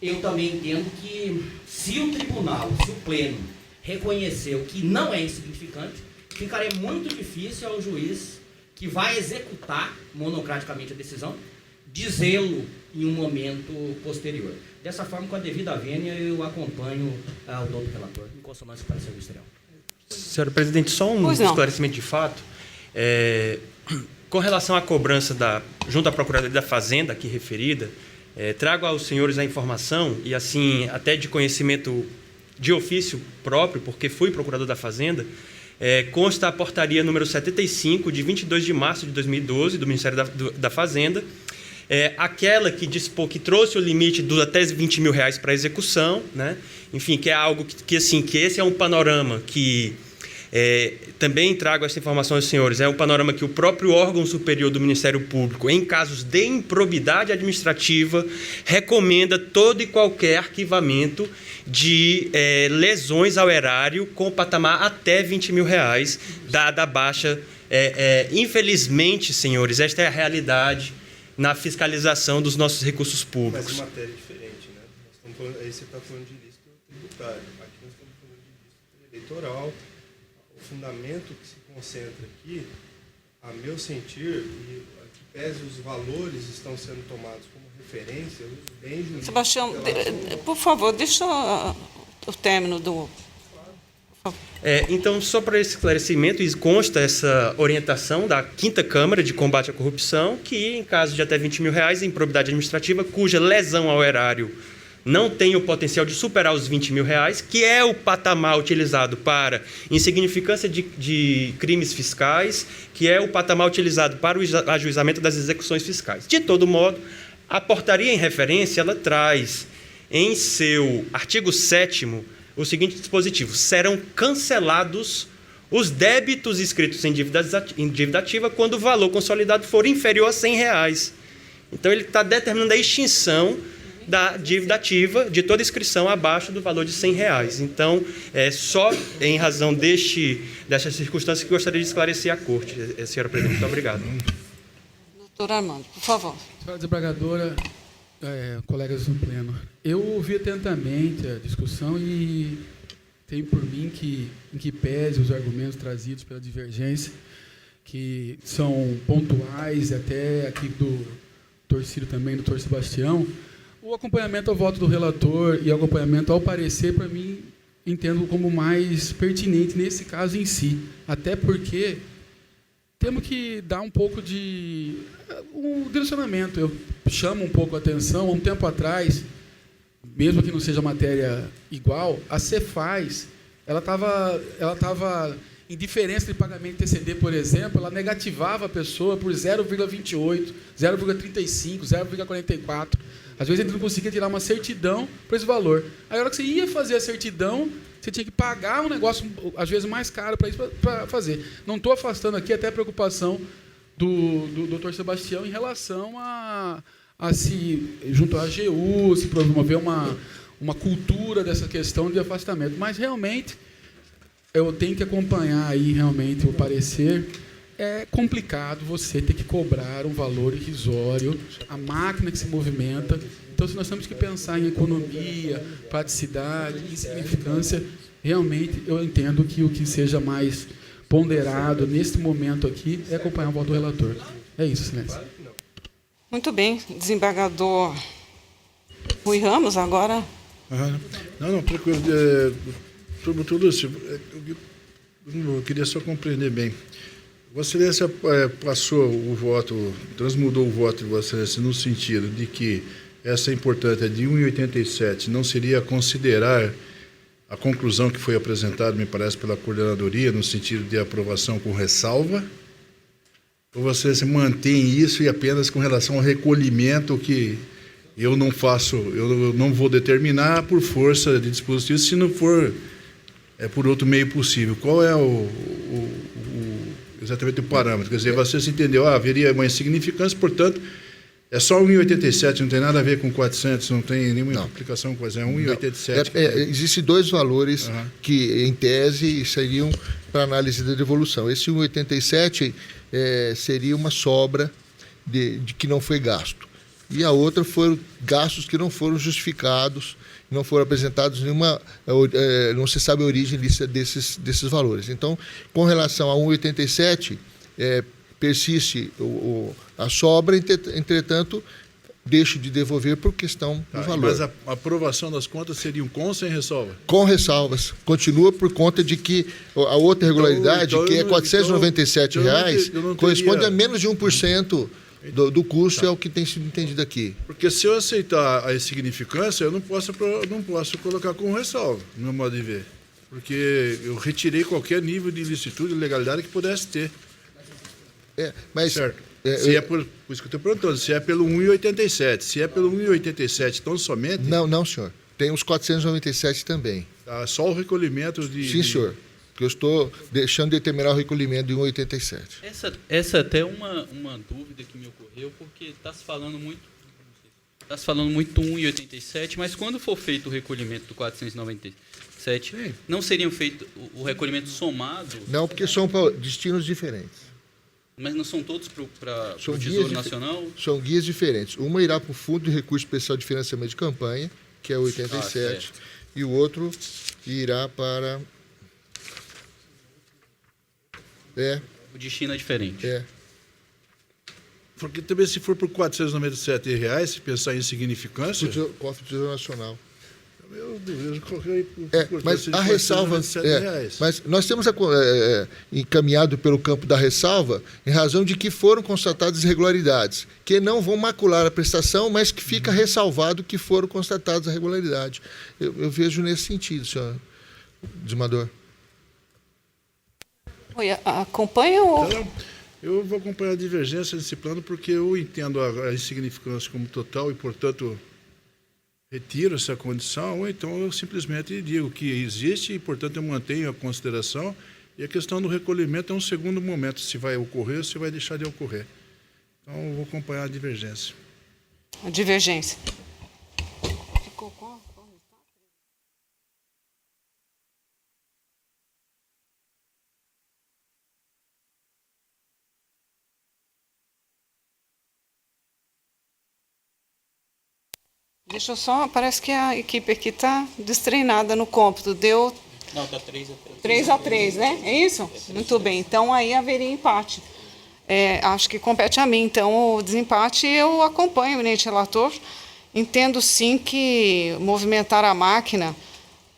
eu também entendo que se o tribunal, se o pleno reconheceu que não é insignificante, ficaria muito difícil ao juiz que vai executar monocraticamente a decisão, dizê-lo em um momento posterior. Dessa forma, com a devida vênia, eu acompanho o doutor relator, em consonância com o parecer ministerial. Senhora Presidente, só um esclarecimento de fato. Com relação à cobrança junto à Procuradoria da Fazenda, aqui referida, trago aos senhores a informação, e assim, até de conhecimento de ofício próprio, porque fui procurador da Fazenda, consta a portaria número 75, de 22 de março de 2012, do Ministério da Fazenda, aquela que trouxe o limite dos até R$20 mil para execução, né? Enfim, que é algo que esse é um panorama que também trago essa informação aos senhores, é um panorama que o próprio órgão superior do Ministério Público, em casos de improbidade administrativa, recomenda todo e qualquer arquivamento de lesões ao erário com patamar até R$20 mil, dada a baixa. Infelizmente, senhores, esta é a realidade na fiscalização dos nossos recursos públicos. Mas em matéria diferente, né? Aí você está falando de ilícito tributário, aqui nós estamos falando de ilícito eleitoral. O fundamento que se concentra aqui, a meu sentir, e que pese os valores estão sendo tomados como referência, os bens jurídicos... Sebastião, por favor, deixa o término do... Então, só para esse esclarecimento, consta essa orientação da 5ª Câmara de Combate à Corrupção, que, em caso de até R$20 mil, em improbidade administrativa, cuja lesão ao erário não tem o potencial de superar os R$20 mil, que é o patamar utilizado para insignificância de crimes fiscais, que é o patamar utilizado para o ajuizamento das execuções fiscais. De todo modo, a portaria em referência, ela traz em seu artigo 7º o seguinte dispositivo: serão cancelados os débitos inscritos em dívida ativa quando o valor consolidado for inferior a R$100. Então, ele está determinando a extinção da dívida ativa de toda inscrição abaixo do valor de R$100. Então, só em razão desta circunstância que gostaria de esclarecer a Corte, senhora Presidente. Muito obrigado. Doutor Armando, por favor. Senhora desembargadora, colegas do Pleno, eu ouvi atentamente a discussão e tenho por mim em que pese os argumentos trazidos pela divergência, que são pontuais, até aqui do torcido também, do doutor Sebastião, o acompanhamento ao voto do relator e o acompanhamento ao parecer, para mim, entendo como mais pertinente nesse caso em si. Até porque temos que dar um pouco de um direcionamento. Eu chamo um pouco a atenção. Há um tempo atrás, mesmo que não seja matéria igual, a Cefaz, ela estava em diferença de pagamento de TCD, por exemplo, ela negativava a pessoa por 0,28, 0,35, 0,44. Às vezes a gente não conseguia tirar uma certidão por esse valor. Aí, a hora que você ia fazer a certidão, você tinha que pagar um negócio, às vezes, mais caro para isso, para fazer. Não estou afastando aqui até a preocupação do doutor Sebastião em relação a se, junto à AGU, se promover uma cultura dessa questão de afastamento. Mas, realmente, eu tenho que acompanhar aí, realmente, o parecer. É complicado você ter que cobrar um valor irrisório, a máquina que se movimenta. Então, se nós temos que pensar em economia, praticidade, insignificância, realmente eu entendo que o que seja mais ponderado neste momento aqui é acompanhar o voto do relator. É isso, excelência. Muito bem, desembargador Rui Ramos, agora... Não, tranquilo. Sobretudo, eu queria só compreender bem. Vossa Excelência passou o voto, transmudou o voto de Vossa Excelência no sentido de que essa importância de 1,87 não seria considerar a conclusão que foi apresentada, me parece, pela coordenadoria, no sentido de aprovação com ressalva? Ou Vossa Excelência mantém isso e apenas com relação ao recolhimento que eu não faço, eu não vou determinar por força de dispositivo se não for por outro meio possível. Qual é exatamente o parâmetro? Quer dizer, você se entendeu, haveria uma insignificância, portanto, é só 1,87, não tem nada a ver com 400, não tem nenhuma implicação com é 1,87. Existem dois valores que, em tese, seriam para análise da devolução. Esse 1,87 seria uma sobra de que não foi gasto. E a outra foram gastos que não foram justificados, não foram apresentados nenhuma, não se sabe a origem desses valores. Então, com relação a 1,87, persiste a sobra, entretanto, deixo de devolver por questão do valor. Mas a aprovação das contas seria com ou sem ressalva? Com ressalvas. Continua por conta de que a outra irregularidade, que é R$ 497, corresponde a menos de 1% do custo, é o que tem sido entendido aqui. Porque se eu aceitar a insignificância, eu não posso colocar com ressalva, no meu modo de ver. Porque eu retirei qualquer nível de ilicitude e legalidade que pudesse ter. Mas certo. Se por isso que eu estou perguntando, se é pelo 1,87. Se é pelo 1,87 tão somente... Não, senhor. Tem os 497 também. Só o recolhimento de... Sim, senhor. Que eu estou deixando de determinar o recolhimento de 1,87. Essa até é uma dúvida que me ocorreu, porque está se falando muito 1,87, mas quando for feito o recolhimento do 497, não seriam feito o recolhimento somado? Não, porque são para destinos diferentes. Mas não são todos para o Tesouro Nacional? São guias diferentes. Uma irá para o Fundo de Recurso Especial de Financiamento de Campanha, que é 87, e o outro irá para... O destino é diferente. Porque também se for por R$ 497, se pensar em insignificância... Cofre do Tesouro Nacional. Meu Deus, eu coloquei mas a ressalva... mas nós temos encaminhado pelo campo da ressalva em razão de que foram constatadas irregularidades, que não vão macular a prestação, mas que fica ressalvado que foram constatadas a irregularidade. Eu vejo nesse sentido, senhor Dizemador. Acompanha o... Eu vou acompanhar a divergência nesse plano porque eu entendo a insignificância como total e, portanto, retiro essa condição, ou então eu simplesmente digo que existe e, portanto, eu mantenho a consideração, e a questão do recolhimento é um segundo momento, se vai ocorrer ou se vai deixar de ocorrer. Então, eu vou acompanhar a divergência. A divergência. Ficou qual? Deixa eu só... Parece que a equipe aqui está destreinada no cômputo. Deu... Não, está 3-3. 3-3, né? É isso? Muito bem. Então, aí haveria empate. Acho que compete a mim. Então, o desempate eu acompanho o eminente relator. Entendo, sim, que movimentar a máquina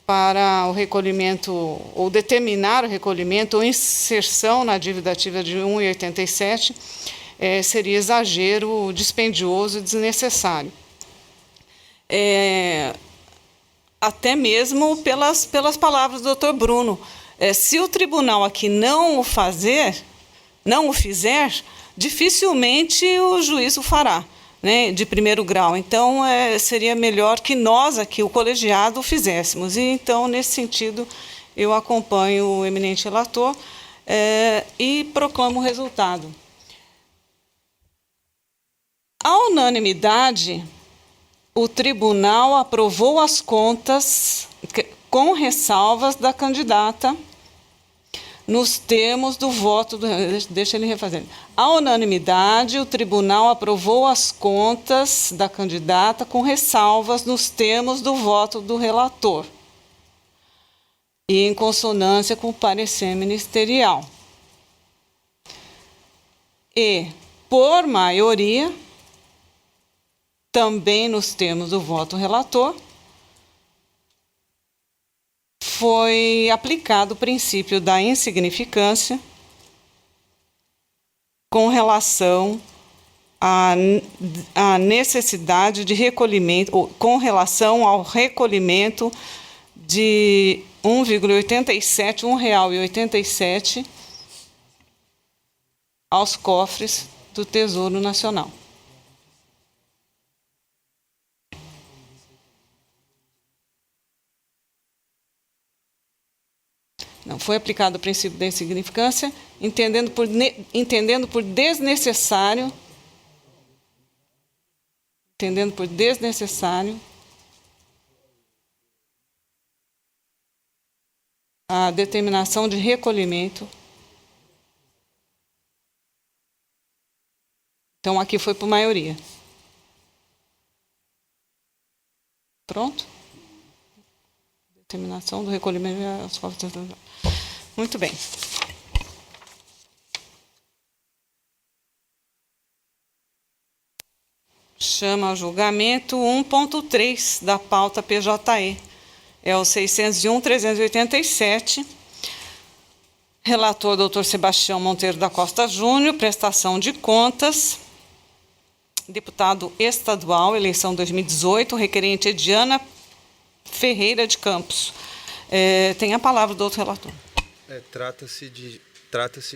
para o recolhimento, ou determinar o recolhimento ou inserção na dívida ativa de 1,87 seria exagero dispendioso e desnecessário. Até mesmo pelas palavras do doutor Bruno. Se o tribunal aqui não o fizer, dificilmente o juiz o fará, né, de primeiro grau. Então, seria melhor que nós aqui, o colegiado, o fizéssemos. E, então, nesse sentido, eu acompanho o eminente relator e proclamo o resultado. À unanimidade, o tribunal aprovou as contas com ressalvas da candidata nos termos do voto do... Deixa ele refazer. À unanimidade, o tribunal aprovou as contas da candidata com ressalvas nos termos do voto do relator e em consonância com o parecer ministerial. E, por maioria, também nos termos do voto relator, foi aplicado o princípio da insignificância com relação à necessidade de recolhimento, ou com relação ao recolhimento de R$ 1,87 aos cofres do Tesouro Nacional. Não foi aplicado o princípio da insignificância, entendendo por desnecessário a determinação de recolhimento. Então, aqui foi por maioria. Pronto? Determinação do recolhimento. Muito bem. Chama a julgamento 1.3 da pauta PJE. É o 601.387. Relator, doutor Sebastião Monteiro da Costa Júnior, prestação de contas. Deputado estadual, eleição 2018, requerente Ediana Ferreira de Campos. Tem a palavra do outro relator. Trata-se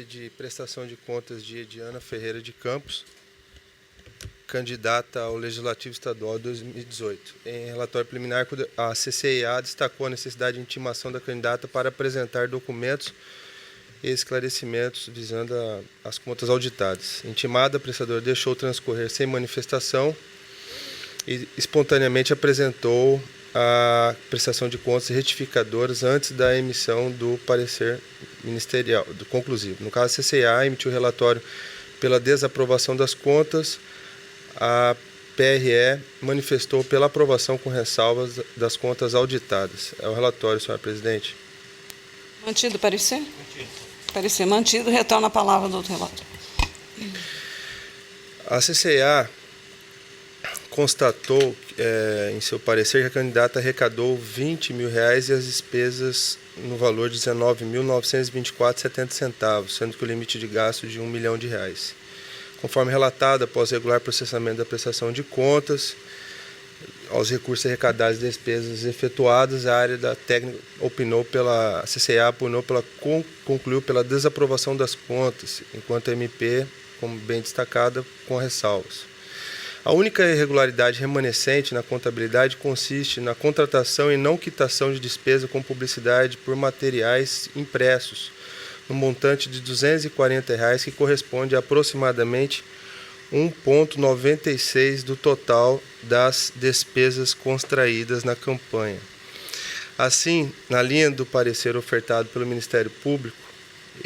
de prestação de contas de Ediana Ferreira de Campos, candidata ao Legislativo Estadual 2018. Em relatório preliminar, a CCIA destacou a necessidade de intimação da candidata para apresentar documentos e esclarecimentos visando as contas auditadas. Intimada, a prestadora deixou transcorrer sem manifestação e espontaneamente apresentou a prestação de contas retificadoras antes da emissão do parecer ministerial, do conclusivo. No caso, a CCA emitiu relatório pela desaprovação das contas, a PRE manifestou pela aprovação com ressalvas das contas auditadas. É o relatório, senhora presidente. Mantido o parecer? Mantido. Parecer mantido, retorna a palavra do outro relator. A CCA constatou em seu parecer que a candidata arrecadou R$20 mil e as despesas no valor de R$19.924,70, sendo que o limite de gasto de R$1 milhão. Conforme relatado, após regular processamento da prestação de contas, aos recursos arrecadados e despesas efetuadas, a área da técnica a CCA concluiu pela desaprovação das contas, enquanto a MP, como bem destacada, com ressalvas. A única irregularidade remanescente na contabilidade consiste na contratação e não quitação de despesa com publicidade por materiais impressos, no montante de R$ 240, que corresponde a aproximadamente 1,96% do total das despesas contraídas na campanha. Assim, na linha do parecer ofertado pelo Ministério Público,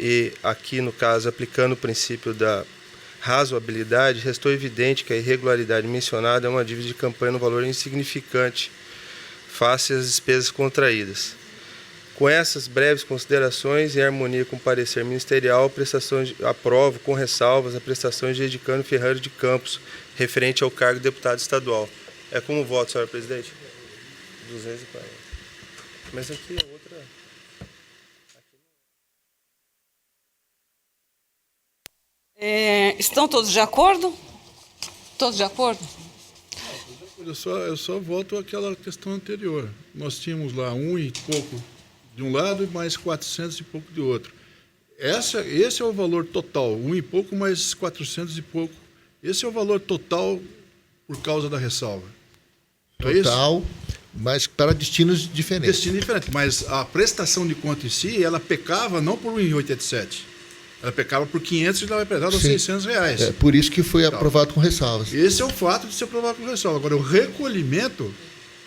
e aqui, no caso, aplicando o princípio da razoabilidade, restou evidente que a irregularidade mencionada é uma dívida de campanha no valor insignificante, face às despesas contraídas. Com essas breves considerações, em harmonia com o parecer ministerial, aprovo com ressalvas a prestação de Edicano Ferreira de Campos, referente ao cargo de deputado estadual. É como voto, senhora presidente? 240. Mas aqui é outra... Estão todos de acordo? Todos de acordo? Eu só volto àquela questão anterior. Nós tínhamos lá 1 e pouco de um lado e mais 400 e pouco de outro. Esse é o valor total, 1 e pouco mais 400 e pouco. Esse é o valor total por causa da ressalva. Total, mas para destinos diferentes. Destino diferente, mas a prestação de conta em si, ela pecava não por 1,87. Ela pecava por 500 e ela vai prestar aos R$600. É por isso que foi aprovado com ressalvas. Esse é o fato de ser aprovado com ressalvas. Agora, o recolhimento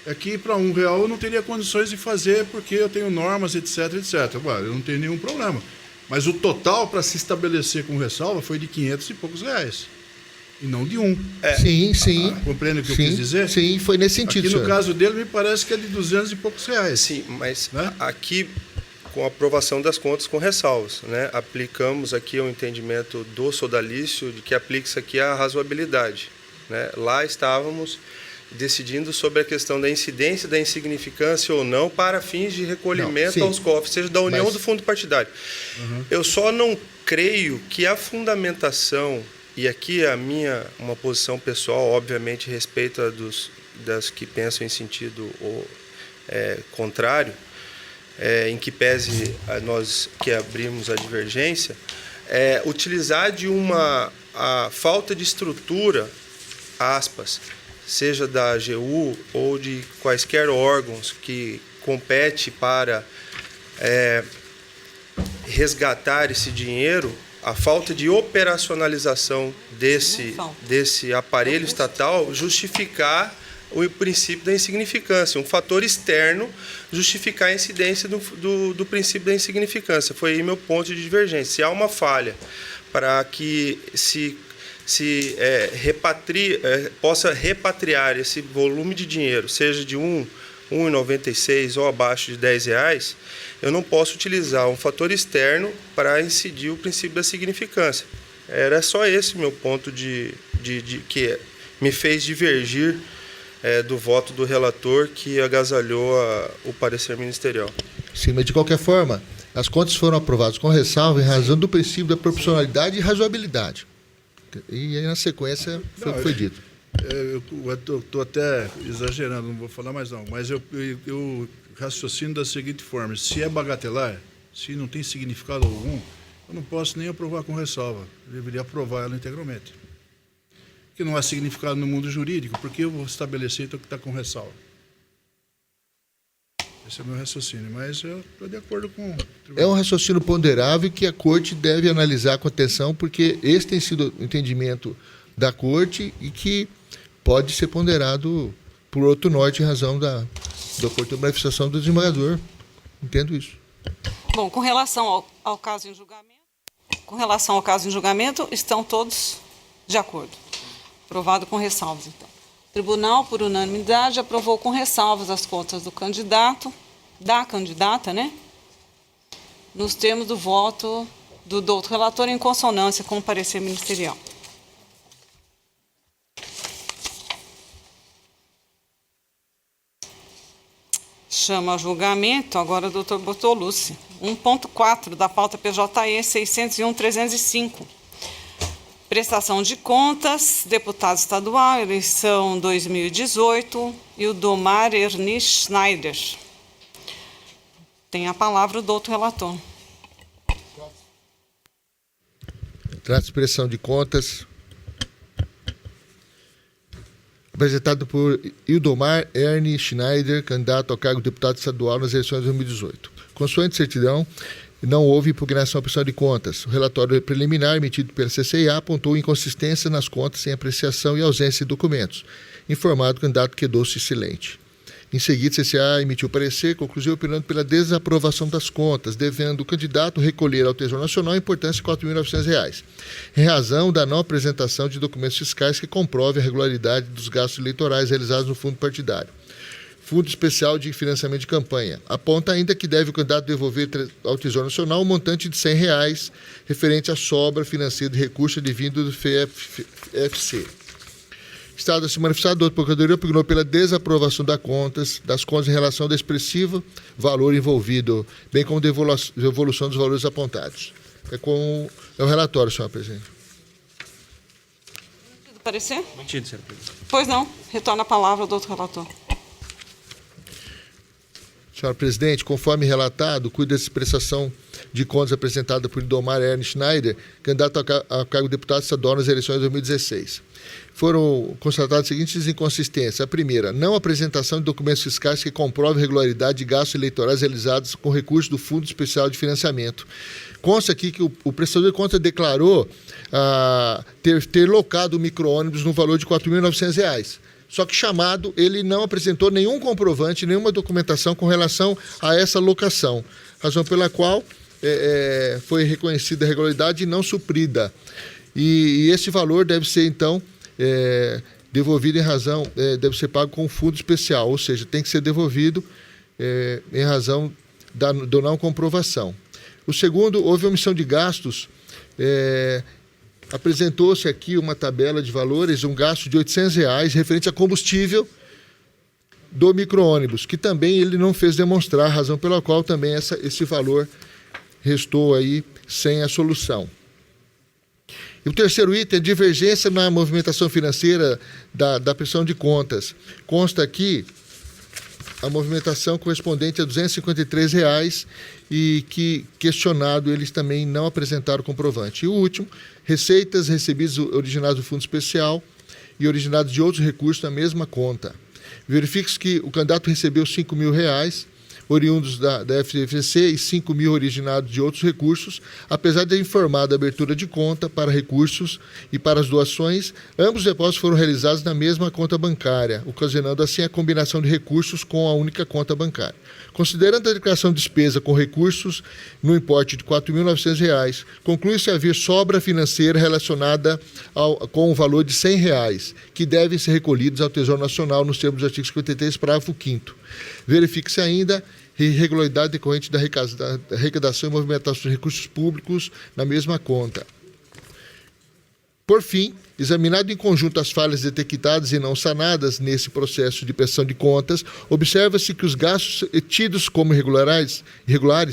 é que para R$1 eu não teria condições de fazer porque eu tenho normas, etc, etc. Eu não tenho nenhum problema. Mas o total para se estabelecer com ressalva foi de 500 e poucos reais. E não de 1. Sim. Compreende o que eu quis dizer? Sim, foi nesse sentido. Aqui no caso dele, me parece que é de 200 e poucos reais. Sim, mas aqui, com a aprovação das contas com ressalvas, né? Aplicamos aqui o entendimento do sodalício de que aplica-se aqui a razoabilidade, né? Lá estávamos decidindo sobre a questão da incidência da insignificância ou não para fins de recolhimento aos cofres, seja da União ou do fundo partidário. Eu só não creio que a fundamentação, e aqui uma posição pessoal, obviamente, respeito a das que pensam em sentido contrário, em que pese nós que abrimos a divergência, utilizar de a falta de estrutura, aspas, seja da AGU ou de quaisquer órgãos que compete para resgatar esse dinheiro, a falta de operacionalização desse aparelho estatal justificar o princípio da insignificância, um fator externo justificar a incidência do princípio da insignificância. Foi aí meu ponto de divergência. Se há uma falha para que possa repatriar esse volume de dinheiro, seja de 1,96 ou abaixo de R$10, eu não posso utilizar um fator externo para incidir o princípio da significância. Era só esse meu ponto que me fez divergir do voto do relator, que agasalhou o parecer ministerial. Sim, mas de qualquer forma, as contas foram aprovadas com ressalva em razão do princípio da proporcionalidade e razoabilidade. E aí, na sequência, foi o que foi dito. Eu estou até exagerando, não vou falar mais não, mas eu raciocino da seguinte forma: se é bagatelar, se não tem significado algum, eu não posso nem aprovar com ressalva. Eu deveria aprovar ela integralmente. Que não há significado no mundo jurídico, porque eu vou estabelecer então que está com ressalva. Esse é o meu raciocínio, mas eu estou de acordo com o tribunal. É um raciocínio ponderável que a Corte deve analisar com atenção, porque esse tem sido o entendimento da Corte e que pode ser ponderado por outro norte em razão da oportuna manifestação do desembargador. Entendo isso. Bom, com relação ao caso em julgamento, estão todos de acordo. Aprovado com ressalvas, então. O tribunal, por unanimidade, aprovou com ressalvas as contas do candidato, da candidata, né? Nos termos do voto do doutor relator, em consonância com o parecer ministerial. Chama a julgamento agora o doutor Bortolucci. 1.4 da pauta PJE 601-305. Prestação de contas, deputado estadual, eleição 2018, e o Domar Ernie Schneider. Tem a palavra o doutor relator. Trata de prestação de contas, apresentado por Ildomar Ernie Schneider, candidato ao cargo de deputado estadual nas eleições de 2018. Consoante certidão, não houve impugnação à prestação de contas. O relatório preliminar emitido pela CCIA apontou inconsistência nas contas sem apreciação e ausência de documentos. Informado, o candidato quedou-se silente. Em seguida, a CCIA emitiu parecer conclusivo opinando pela desaprovação das contas, devendo o candidato recolher ao Tesouro Nacional a importância de R$ 4.900, em razão da não apresentação de documentos fiscais que comprovem a regularidade dos gastos eleitorais realizados no fundo partidário. Fundo Especial de Financiamento de Campanha. Aponta ainda que deve o candidato devolver ao Tesouro Nacional um montante de R$ 100 referente à sobra financeira de recurso advindo do FFC. Estado a se manifestar, a Procuradoria opiniou pela desaprovação das contas em relação ao expressivo valor envolvido, bem como devolução dos valores apontados. É o relatório, senhor presidente. Parecer? Mantido, senhor presidente. Pois não. Retorna a palavra ao doutor relator. Senhora presidente, conforme relatado, cuida dessa prestação de contas apresentada por Ildomar Ernie Schneider, candidato ao cargo de deputado estadual nas eleições de 2016. Foram constatadas as seguintes inconsistências. A primeira, não apresentação de documentos fiscais que comprovem regularidade de gastos eleitorais realizados com recursos do Fundo Especial de Financiamento. Consta aqui que o prestador de contas declarou ter locado o micro-ônibus no valor de R$ 4.900. Só que chamado, ele não apresentou nenhum comprovante, nenhuma documentação com relação a essa locação, razão pela qual foi reconhecida a regularidade e não suprida. E esse valor deve ser, então, devolvido em razão, deve ser pago com fundo especial, ou seja, tem que ser devolvido em razão da não comprovação. O segundo, houve omissão de gastos. Apresentou-se aqui uma tabela de valores, um gasto de R$ 800 referente a combustível do micro-ônibus, que também ele não fez demonstrar, razão pela qual também esse valor restou aí sem a solução. E o terceiro item é divergência na movimentação financeira da prestação de contas. Consta aqui a movimentação correspondente a R$ 253 e que, questionado, eles também não apresentaram comprovante. E o último, receitas recebidas originadas do Fundo Especial e originadas de outros recursos na mesma conta. Verifique-se que o candidato recebeu R$ 5.000, oriundos da FCFC e 5 mil originados de outros recursos, apesar de informada a abertura de conta para recursos e para as doações, ambos os depósitos foram realizados na mesma conta bancária, ocasionando assim a combinação de recursos com a única conta bancária. Considerando a declaração de despesa com recursos no importe de R$ 4.900, conclui-se haver sobra financeira relacionada com o valor de R$ 100, que devem ser recolhidos ao Tesouro Nacional nos termos do artigo 53, parágrafo 5º. Verifique-se ainda irregularidade decorrente da arrecadação e movimentação de recursos públicos na mesma conta. Por fim, examinado em conjunto as falhas detectadas e não sanadas nesse processo de prestação de contas, observa-se que os gastos tidos como irregulares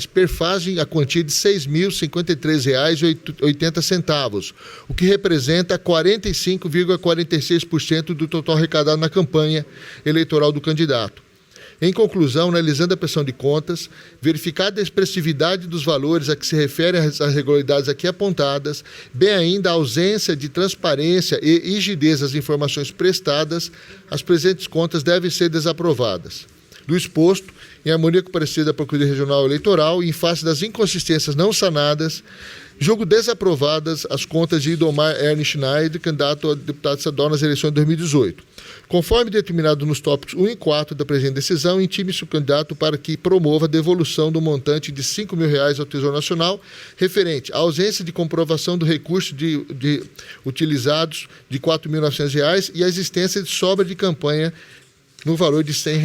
perfazem a quantia de R$ 6.053,80, o que representa 45,46% do total arrecadado na campanha eleitoral do candidato. Em conclusão, analisando a prestação de contas, verificada a expressividade dos valores a que se referem as irregularidades aqui apontadas, bem ainda a ausência de transparência e rigidez das informações prestadas, as presentes contas devem ser desaprovadas. Do exposto, em harmonia com o parecer da Procuradoria Regional Eleitoral e em face das inconsistências não sanadas, julgo desaprovadas as contas de Idomar Ernest Schneider, candidato a deputado estadual nas eleições de 2018. Conforme determinado nos tópicos 1 e 4 da presente decisão, intime-se o candidato para que promova a devolução do montante de R$ 5.000 ao Tesouro Nacional, referente à ausência de comprovação do recurso utilizados de R$ 4.900 e a existência de sobra de campanha no valor de R$ 100.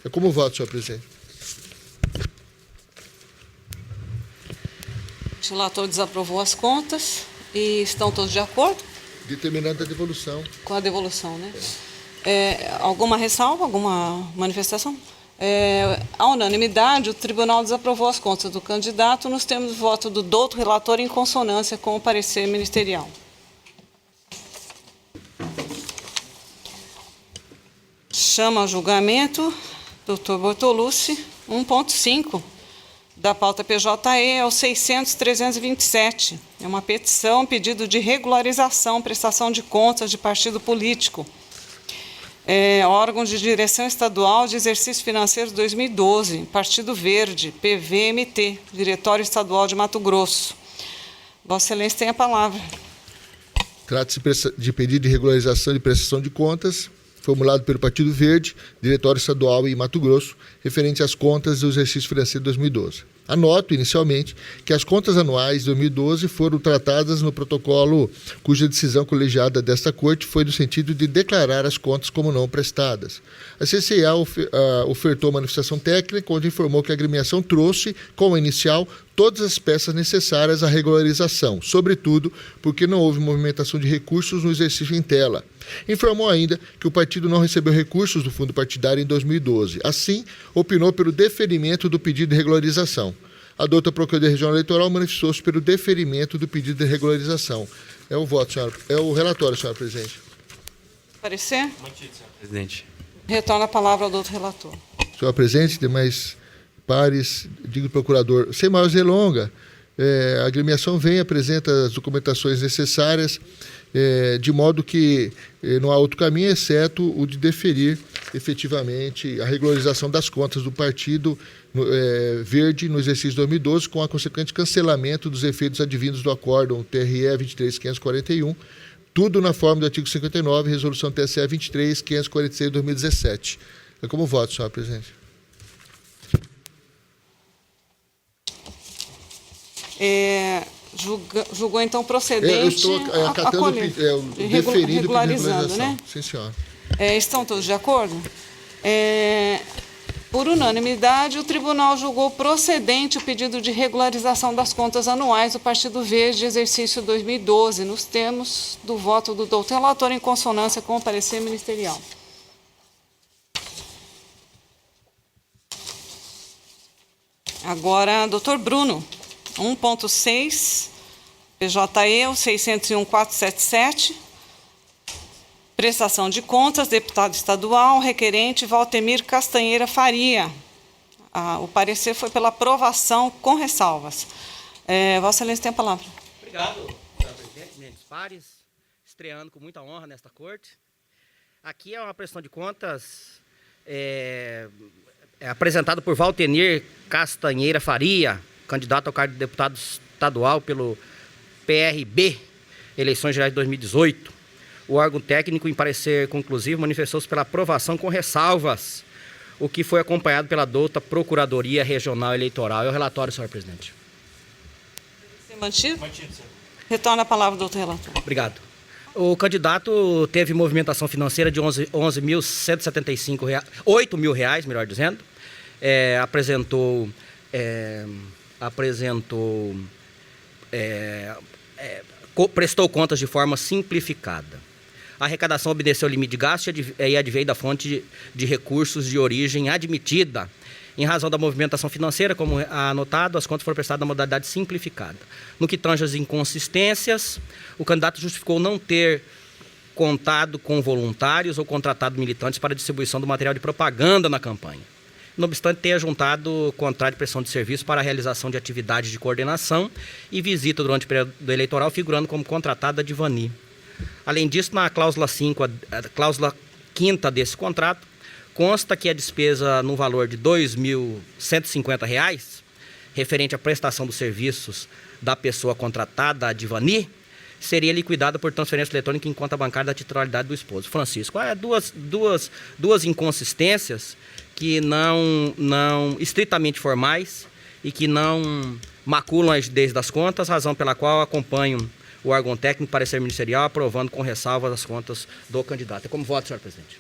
É como voto, senhor presidente. O relator desaprovou as contas e estão todos de acordo? Determinando a devolução. Com a devolução, né? Alguma ressalva, alguma manifestação? À unanimidade, o tribunal desaprovou as contas do candidato nos termos do voto do douto relator em consonância com o parecer ministerial. Chama a julgamento, doutor Bortolucci, 1.5 da pauta PJE é o 600.327. É uma petição, pedido de regularização, prestação de contas de partido político. Órgão de direção estadual de exercício financeiro 2012, Partido Verde, PVMT, Diretório Estadual de Mato Grosso. Vossa Excelência tem a palavra. Trata-se de pedido de regularização de prestação de contas, formulado pelo Partido Verde, Diretório Estadual em Mato Grosso, referente às contas do exercício financeiro de 2012. Anoto, inicialmente, que as contas anuais de 2012 foram tratadas no protocolo cuja decisão colegiada desta Corte foi no sentido de declarar as contas como não prestadas. A CCA ofertou manifestação técnica, onde informou que a agremiação trouxe, como inicial, todas as peças necessárias à regularização, sobretudo porque não houve movimentação de recursos no exercício em tela. Informou ainda que o partido não recebeu recursos do fundo partidário em 2012. Assim, opinou pelo deferimento do pedido de regularização. A douta Procuradoria Regional Eleitoral manifestou-se pelo deferimento do pedido de regularização. É o voto, senhora. É o relatório, senhora presidente. Parecer? Mantido, senhor presidente. Retorna a palavra ao doutor relator. Senhora presidente, demais pares, digo procurador, sem maior delonga, a agremiação vem e apresenta as documentações necessárias, de modo que não há outro caminho, exceto o de deferir efetivamente a regularização das contas do Partido Verde no exercício 2012, com a consequente cancelamento dos efeitos advindos do acórdão TRE 23.541, tudo na forma do artigo 59, resolução TSE 23.546 de 2017. É como voto, senhora presidente. Julgou, então, procedente eu estou acatando o deferido regularizando, de né? Sim, senhora. Estão todos de acordo? Por unanimidade, o tribunal julgou procedente o pedido de regularização das contas anuais do Partido Verde, exercício 2012, nos termos do voto do doutor relator em consonância com o parecer ministerial. Agora, doutor Bruno, 1.6, PJE, o 601.477, prestação de contas, deputado estadual, requerente Valtemir Castanheira Faria. O parecer foi pela aprovação com ressalvas. Vossa Excelência tem a palavra. Obrigado, senhor presidente, membros pares, estreando com muita honra nesta corte. Aqui é uma prestação de contas, apresentado por Valtenir Castanheira Faria, candidato ao cargo de deputado estadual pelo PRB, eleições gerais de 2018. O órgão técnico, em parecer conclusivo, manifestou-se pela aprovação com ressalvas, o que foi acompanhado pela douta Procuradoria Regional Eleitoral. É o relatório, senhor presidente. Ser mantido? Mantido, senhor. Retorna a palavra, doutor relator. Obrigado. O candidato teve movimentação financeira de 11.175 reais, 8 mil reais, melhor dizendo. Prestou contas de forma simplificada. A arrecadação obedeceu ao limite de gasto e adveio da fonte de recursos de origem admitida. Em razão da movimentação financeira, como anotado, as contas foram prestadas na modalidade simplificada. No que tange às inconsistências, o candidato justificou não ter contado com voluntários ou contratado militantes para distribuição do material de propaganda na campanha. Não obstante, ter juntado contrato de prestação de serviço para a realização de atividades de coordenação e visita durante o período eleitoral, figurando como contratada de Vani. Além disso, na cláusula 5, a cláusula 5ª desse contrato, consta que a despesa no valor de R$ 2.150, referente à prestação dos serviços da pessoa contratada, a Divani, seria liquidada por transferência eletrônica em conta bancária da titularidade do esposo. Francisco, duas inconsistências que não estritamente formais e que não maculam a rigidez das contas, razão pela qual acompanho o órgão técnico parecer ministerial aprovando com ressalvas as contas do candidato. É como voto, senhor presidente.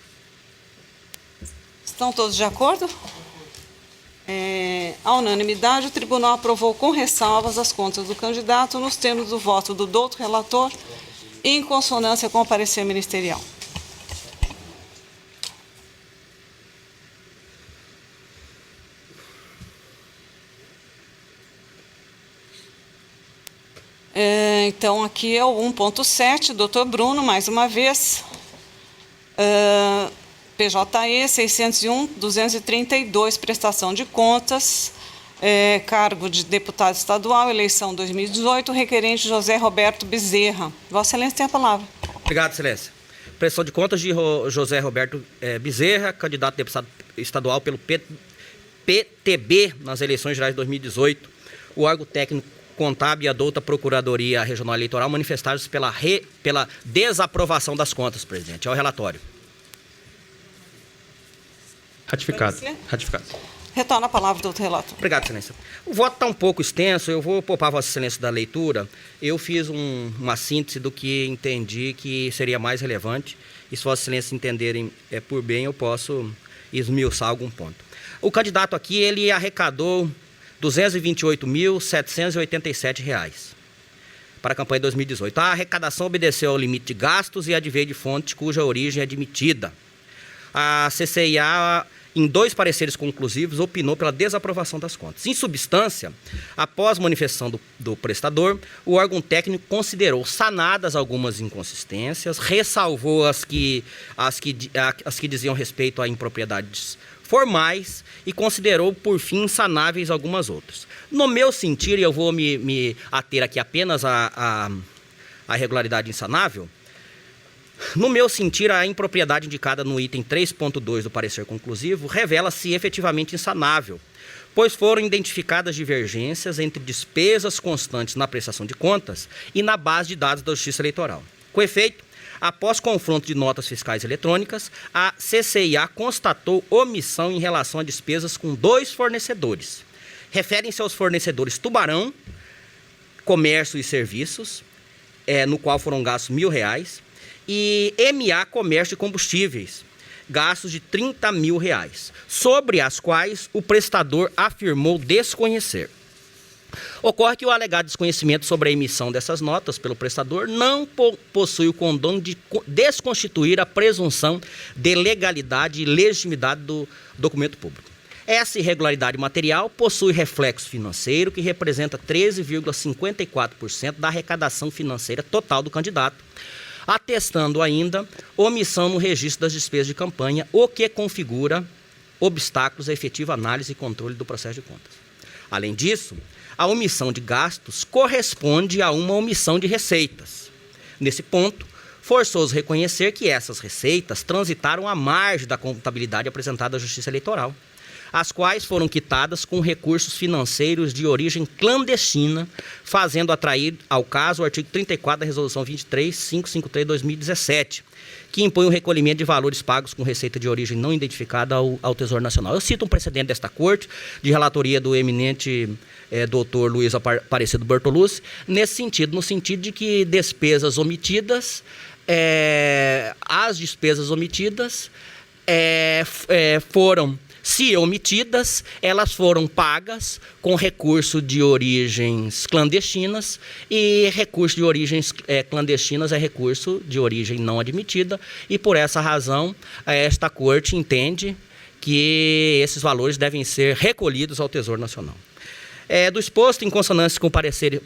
Estão todos de acordo? À unanimidade, o tribunal aprovou com ressalvas as contas do candidato nos termos do voto do doutor relator e em consonância com o parecer ministerial. Então, aqui é o 1.7, doutor Bruno, mais uma vez. PJE 601-232, prestação de contas, cargo de deputado estadual, eleição 2018, requerente José Roberto Bezerra. Vossa Excelência tem a palavra. Obrigado, Excelência. Prestação de contas de José Roberto Bezerra, candidato a deputado estadual pelo PTB nas eleições gerais de 2018. O órgão técnico contábil e a douta Procuradoria Regional Eleitoral manifestaram-se pela desaprovação das contas, presidente. É o relatório. Ratificado. Ratificado. Retorna a palavra, doutor relator. Obrigado, Excelência. O voto está um pouco extenso, eu vou poupar Vossa Excelência da leitura. Eu fiz uma síntese do que entendi que seria mais relevante, e se Vossa Excelência entenderem por bem, eu posso esmiuçar algum ponto. O candidato aqui, ele arrecadou R$ 228.787 para a campanha de 2018. A arrecadação obedeceu ao limite de gastos e adveio de fonte cuja origem é admitida. A CCIA, em 2 pareceres conclusivos, opinou pela desaprovação das contas. Em substância, após manifestação do prestador, o órgão técnico considerou sanadas algumas inconsistências, ressalvou as que diziam respeito a impropriedades formais e considerou, por fim, insanáveis algumas outras. No meu sentir, e eu vou me ater aqui apenas à irregularidade insanável, no meu sentir, a impropriedade indicada no item 3.2 do parecer conclusivo revela-se efetivamente insanável, pois foram identificadas divergências entre despesas constantes na prestação de contas e na base de dados da Justiça Eleitoral. Com efeito, após confronto de notas fiscais eletrônicas, a CCIA constatou omissão em relação a despesas com 2 fornecedores. Referem-se aos fornecedores Tubarão, Comércio e Serviços, no qual foram gastos R$ 1.000, e MA Comércio e Combustíveis, gastos de R$ 30.000, sobre as quais o prestador afirmou desconhecer. Ocorre que o alegado desconhecimento sobre a emissão dessas notas pelo prestador não possui o condão de desconstituir a presunção de legalidade e legitimidade do documento público. Essa irregularidade material possui reflexo financeiro que representa 13,54% da arrecadação financeira total do candidato, atestando ainda omissão no registro das despesas de campanha, o que configura obstáculos à efetiva análise e controle do processo de contas. Além disso, a omissão de gastos corresponde a uma omissão de receitas. Nesse ponto, forçoso reconhecer que essas receitas transitaram à margem da contabilidade apresentada à Justiça Eleitoral. as quais foram quitadas com recursos financeiros de origem clandestina, fazendo atrair ao caso o artigo 34 da Resolução 23.553/2017, que impõe o recolhimento de valores pagos com receita de origem não identificada ao Tesouro Nacional. Eu cito um precedente desta Corte, de relatoria do eminente doutor Luiz Aparecido Bertolucci, nesse sentido, no sentido de que despesas omitidas, as despesas omitidas foram, se omitidas, elas foram pagas com recurso de origens clandestinas, e recurso de origens clandestinas é recurso de origem não admitida, e por essa razão esta Corte entende que esses valores devem ser recolhidos ao Tesouro Nacional. Do exposto, em consonância com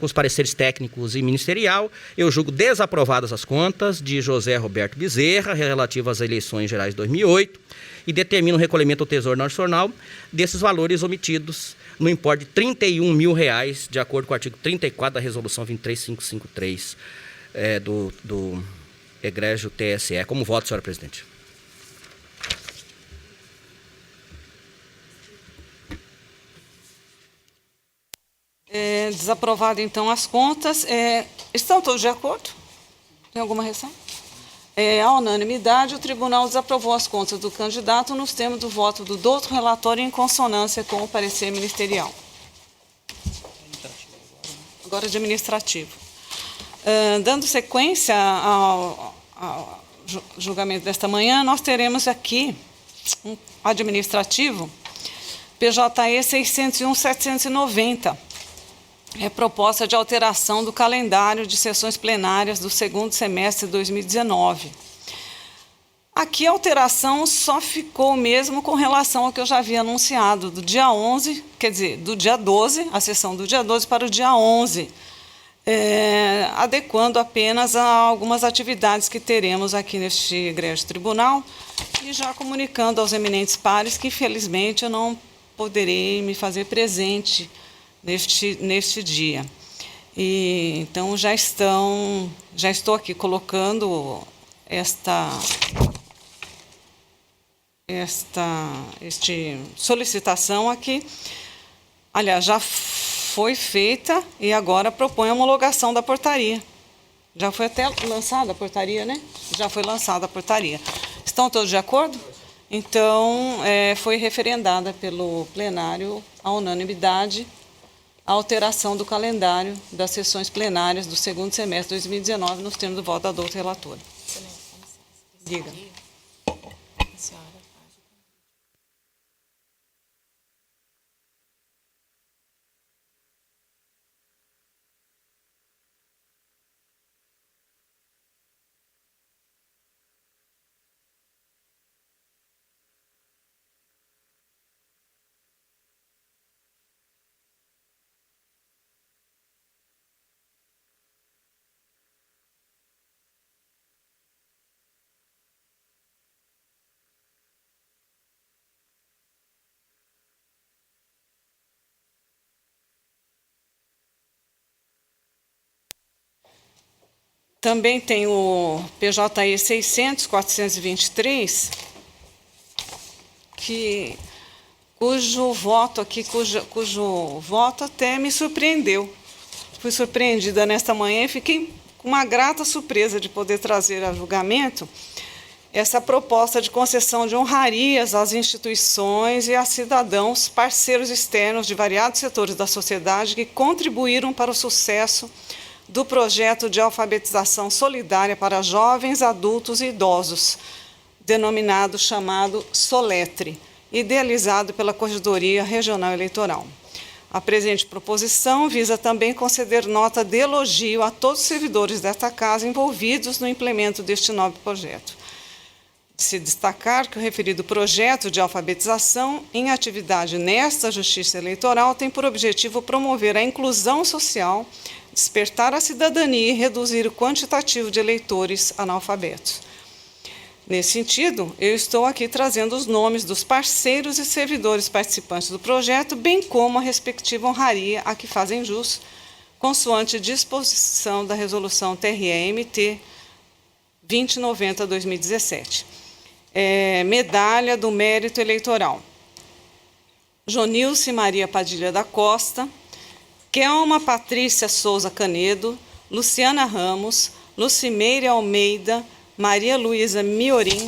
os pareceres técnicos e ministerial, eu julgo desaprovadas as contas de José Roberto Bezerra, relativas às eleições gerais de 2008, e determino o recolhimento ao Tesouro Nacional desses valores omitidos no importe de R$31 mil, de acordo com o artigo 34 da Resolução 23553 do egrégio TSE. Como voto, senhora presidente? Desaprovado, então, as contas. Estão todos de acordo? Tem alguma ressalva? À unanimidade, o tribunal desaprovou as contas do candidato nos termos do voto do douto relator em consonância com o parecer ministerial. Agora de administrativo. Dando sequência ao julgamento desta manhã, nós teremos aqui um administrativo PJE 601-790. Proposta de alteração do calendário de sessões plenárias do segundo semestre de 2019. Aqui a alteração só ficou mesmo com relação ao que eu já havia anunciado, do dia 11, quer dizer, do dia 12, a sessão do dia 12 para o dia 11, adequando apenas a algumas atividades que teremos aqui neste egrégio tribunal, e já comunicando aos eminentes pares que, infelizmente, eu não poderei me fazer presente neste dia. E então já estou aqui colocando esta solicitação aqui. Aliás, já foi feita e agora propõe a homologação da portaria. Já foi até lançada a portaria, né? Já foi lançada a portaria. Estão todos de acordo? Então, foi referendada pelo plenário à unanimidade a alteração do calendário das sessões plenárias do segundo semestre de 2019, nos termos do voto da doutora relatora. Diga. Também tem o PJE 600-423, cujo voto até me surpreendeu. Fui surpreendida nesta manhã e fiquei com uma grata surpresa de poder trazer a julgamento essa proposta de concessão de honrarias às instituições e a cidadãos parceiros externos de variados setores da sociedade que contribuíram para o sucesso do projeto de alfabetização solidária para jovens, adultos e idosos, chamado Soletre, idealizado pela Corregedoria Regional Eleitoral. A presente proposição visa também conceder nota de elogio a todos os servidores desta casa envolvidos no implemento deste nobre projeto. Se destacar que o referido projeto de alfabetização em atividade nesta Justiça Eleitoral tem por objetivo promover a inclusão social, despertar a cidadania e reduzir o quantitativo de eleitores analfabetos. Nesse sentido, eu estou aqui trazendo os nomes dos parceiros e servidores participantes do projeto, bem como a respectiva honraria a que fazem jus, consoante disposição da Resolução TRE-MT 2090-2017. Medalha do Mérito Eleitoral. Jonilce Maria Padilha da Costa, Kelma Patrícia Souza Canedo, Luciana Ramos, Lucimeire Almeida, Maria Luísa Miorim,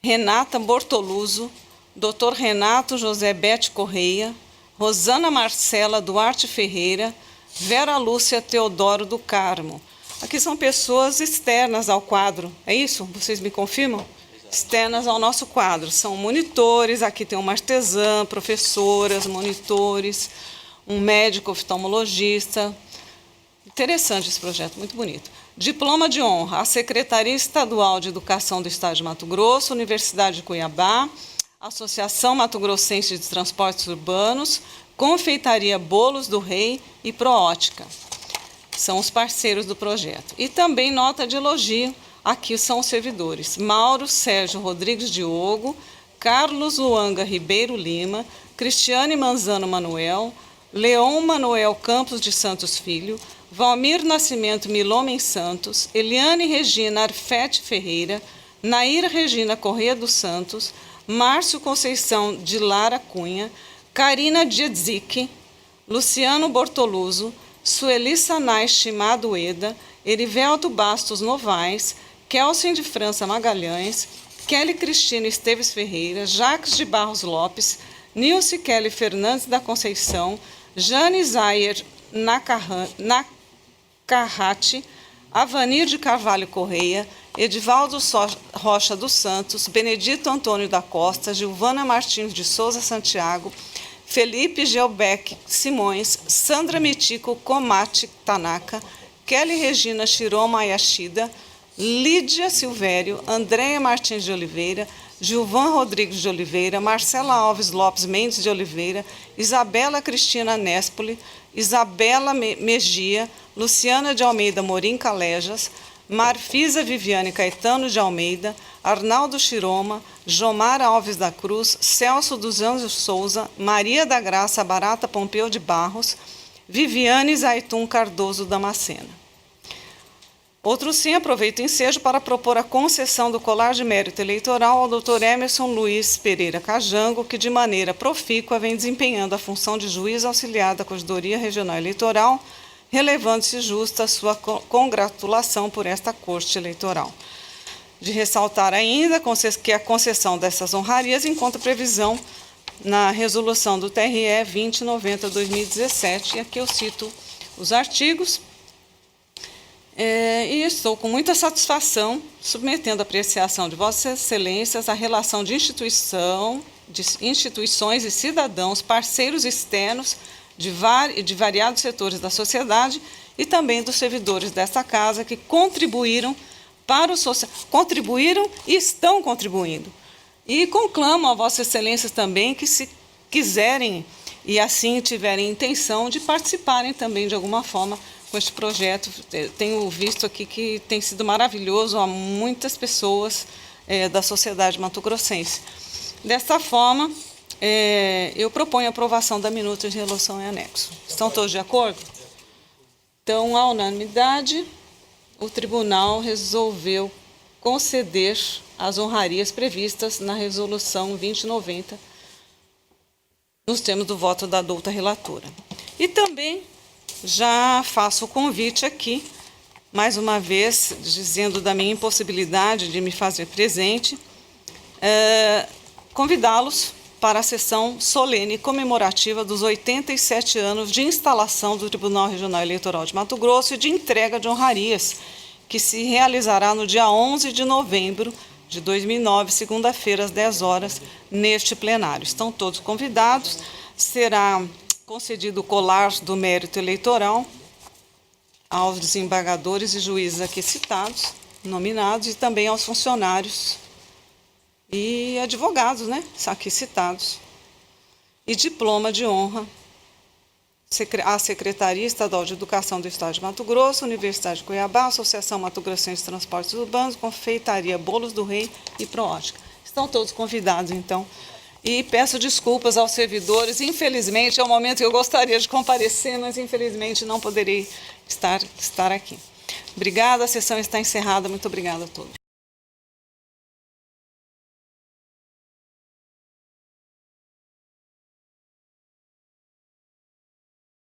Renata Bortoluso, Dr. Renato José Bete Correia, Rosana Marcela Duarte Ferreira, Vera Lúcia Teodoro do Carmo. Aqui são pessoas externas ao quadro, é isso? Vocês me confirmam? Externas ao nosso quadro. São monitores, aqui tem uma artesã, professoras, monitores, um médico oftalmologista. Interessante esse projeto, muito bonito. Diploma de honra, a Secretaria Estadual de Educação do Estado de Mato Grosso, Universidade de Cuiabá, Associação Mato Grossense de Transportes Urbanos, Confeitaria Bolos do Rei e Proótica. São os parceiros do projeto. E também nota de elogio, aqui são os servidores. Mauro Sérgio Rodrigues Diogo, Carlos Luanga Ribeiro Lima, Cristiane Manzano Manuel, Leon Manuel Campos de Santos Filho, Valmir Nascimento Milomem Santos, Eliane Regina Arfete Ferreira, Nair Regina Corrêa dos Santos, Márcio Conceição de Lara Cunha, Karina Djedzik, Luciano Bortoluso, Sueli Sanay Chimadueda, Erivelto Bastos Novaes, Kelsen de França Magalhães, Kelly Cristina Esteves Ferreira, Jacques de Barros Lopes, Nilce Kelly Fernandes da Conceição, Jane Zayer Nacarrati, Avanir de Carvalho Correia, Edivaldo Rocha dos Santos, Benedito Antônio da Costa, Gilvana Martins de Souza Santiago, Felipe Gelbeck Simões, Sandra Mitico Komati Tanaka, Kelly Regina Shiroma Ayashida, Lídia Silvério, Andréia Martins de Oliveira, Gilvan Rodrigues de Oliveira, Marcela Alves Lopes Mendes de Oliveira, Isabela Cristina Nespoli, Isabela Megia, Luciana de Almeida Morim Calejas, Marfisa Viviane Caetano de Almeida, Arnaldo Chiroma, Jomar Alves da Cruz, Celso dos Anjos Souza, Maria da Graça Barata Pompeu de Barros, Viviane Zaitun Cardoso Damascena. Outro sim, aproveito o ensejo para propor a concessão do colar de mérito eleitoral ao Dr. Emerson Luiz Pereira Cajango, que de maneira profícua vem desempenhando a função de juiz auxiliar da Corregedoria Regional Eleitoral, relevando-se justa a sua congratulação por esta corte eleitoral. De ressaltar ainda que a concessão dessas honrarias encontra previsão na resolução do TRE 2090-2017, e aqui eu cito os artigos, e estou com muita satisfação submetendo a apreciação de Vossas Excelências a relação de instituições e cidadãos, parceiros externos de variados setores da sociedade e também dos servidores desta casa que contribuíram para o contribuíram e estão contribuindo. E conclamo a Vossas Excelências também que, se quiserem e assim tiverem intenção de participarem também de alguma forma com este projeto. Tenho visto aqui que tem sido maravilhoso a muitas pessoas da sociedade mato-grossense. Desta forma, eu proponho a aprovação da minuta de resolução em anexo. Estão todos de acordo? Então, à unanimidade, o tribunal resolveu conceder as honrarias previstas na resolução 2090, nos termos do voto da douta relatora. E também já faço o convite aqui, mais uma vez, dizendo da minha impossibilidade de me fazer presente, convidá-los para a sessão solene comemorativa dos 87 anos de instalação do Tribunal Regional Eleitoral de Mato Grosso e de entrega de honrarias, que se realizará no dia 11 de novembro de 2009, segunda-feira, às 10 horas, neste plenário. Estão todos convidados. Será concedido o colar do mérito eleitoral aos desembargadores e juízes aqui citados, nominados, e também aos funcionários e advogados, né, aqui citados. E diploma de honra à Secretaria Estadual de Educação do Estado de Mato Grosso, Universidade de Cuiabá, Associação Mato Grossense de Transportes Urbanos, Confeitaria Bolos do Rei e Proótica. Estão todos convidados, então. E peço desculpas aos servidores. Infelizmente, é um momento que eu gostaria de comparecer, mas infelizmente não poderei estar aqui. Obrigada, a sessão está encerrada. Muito obrigada a todos.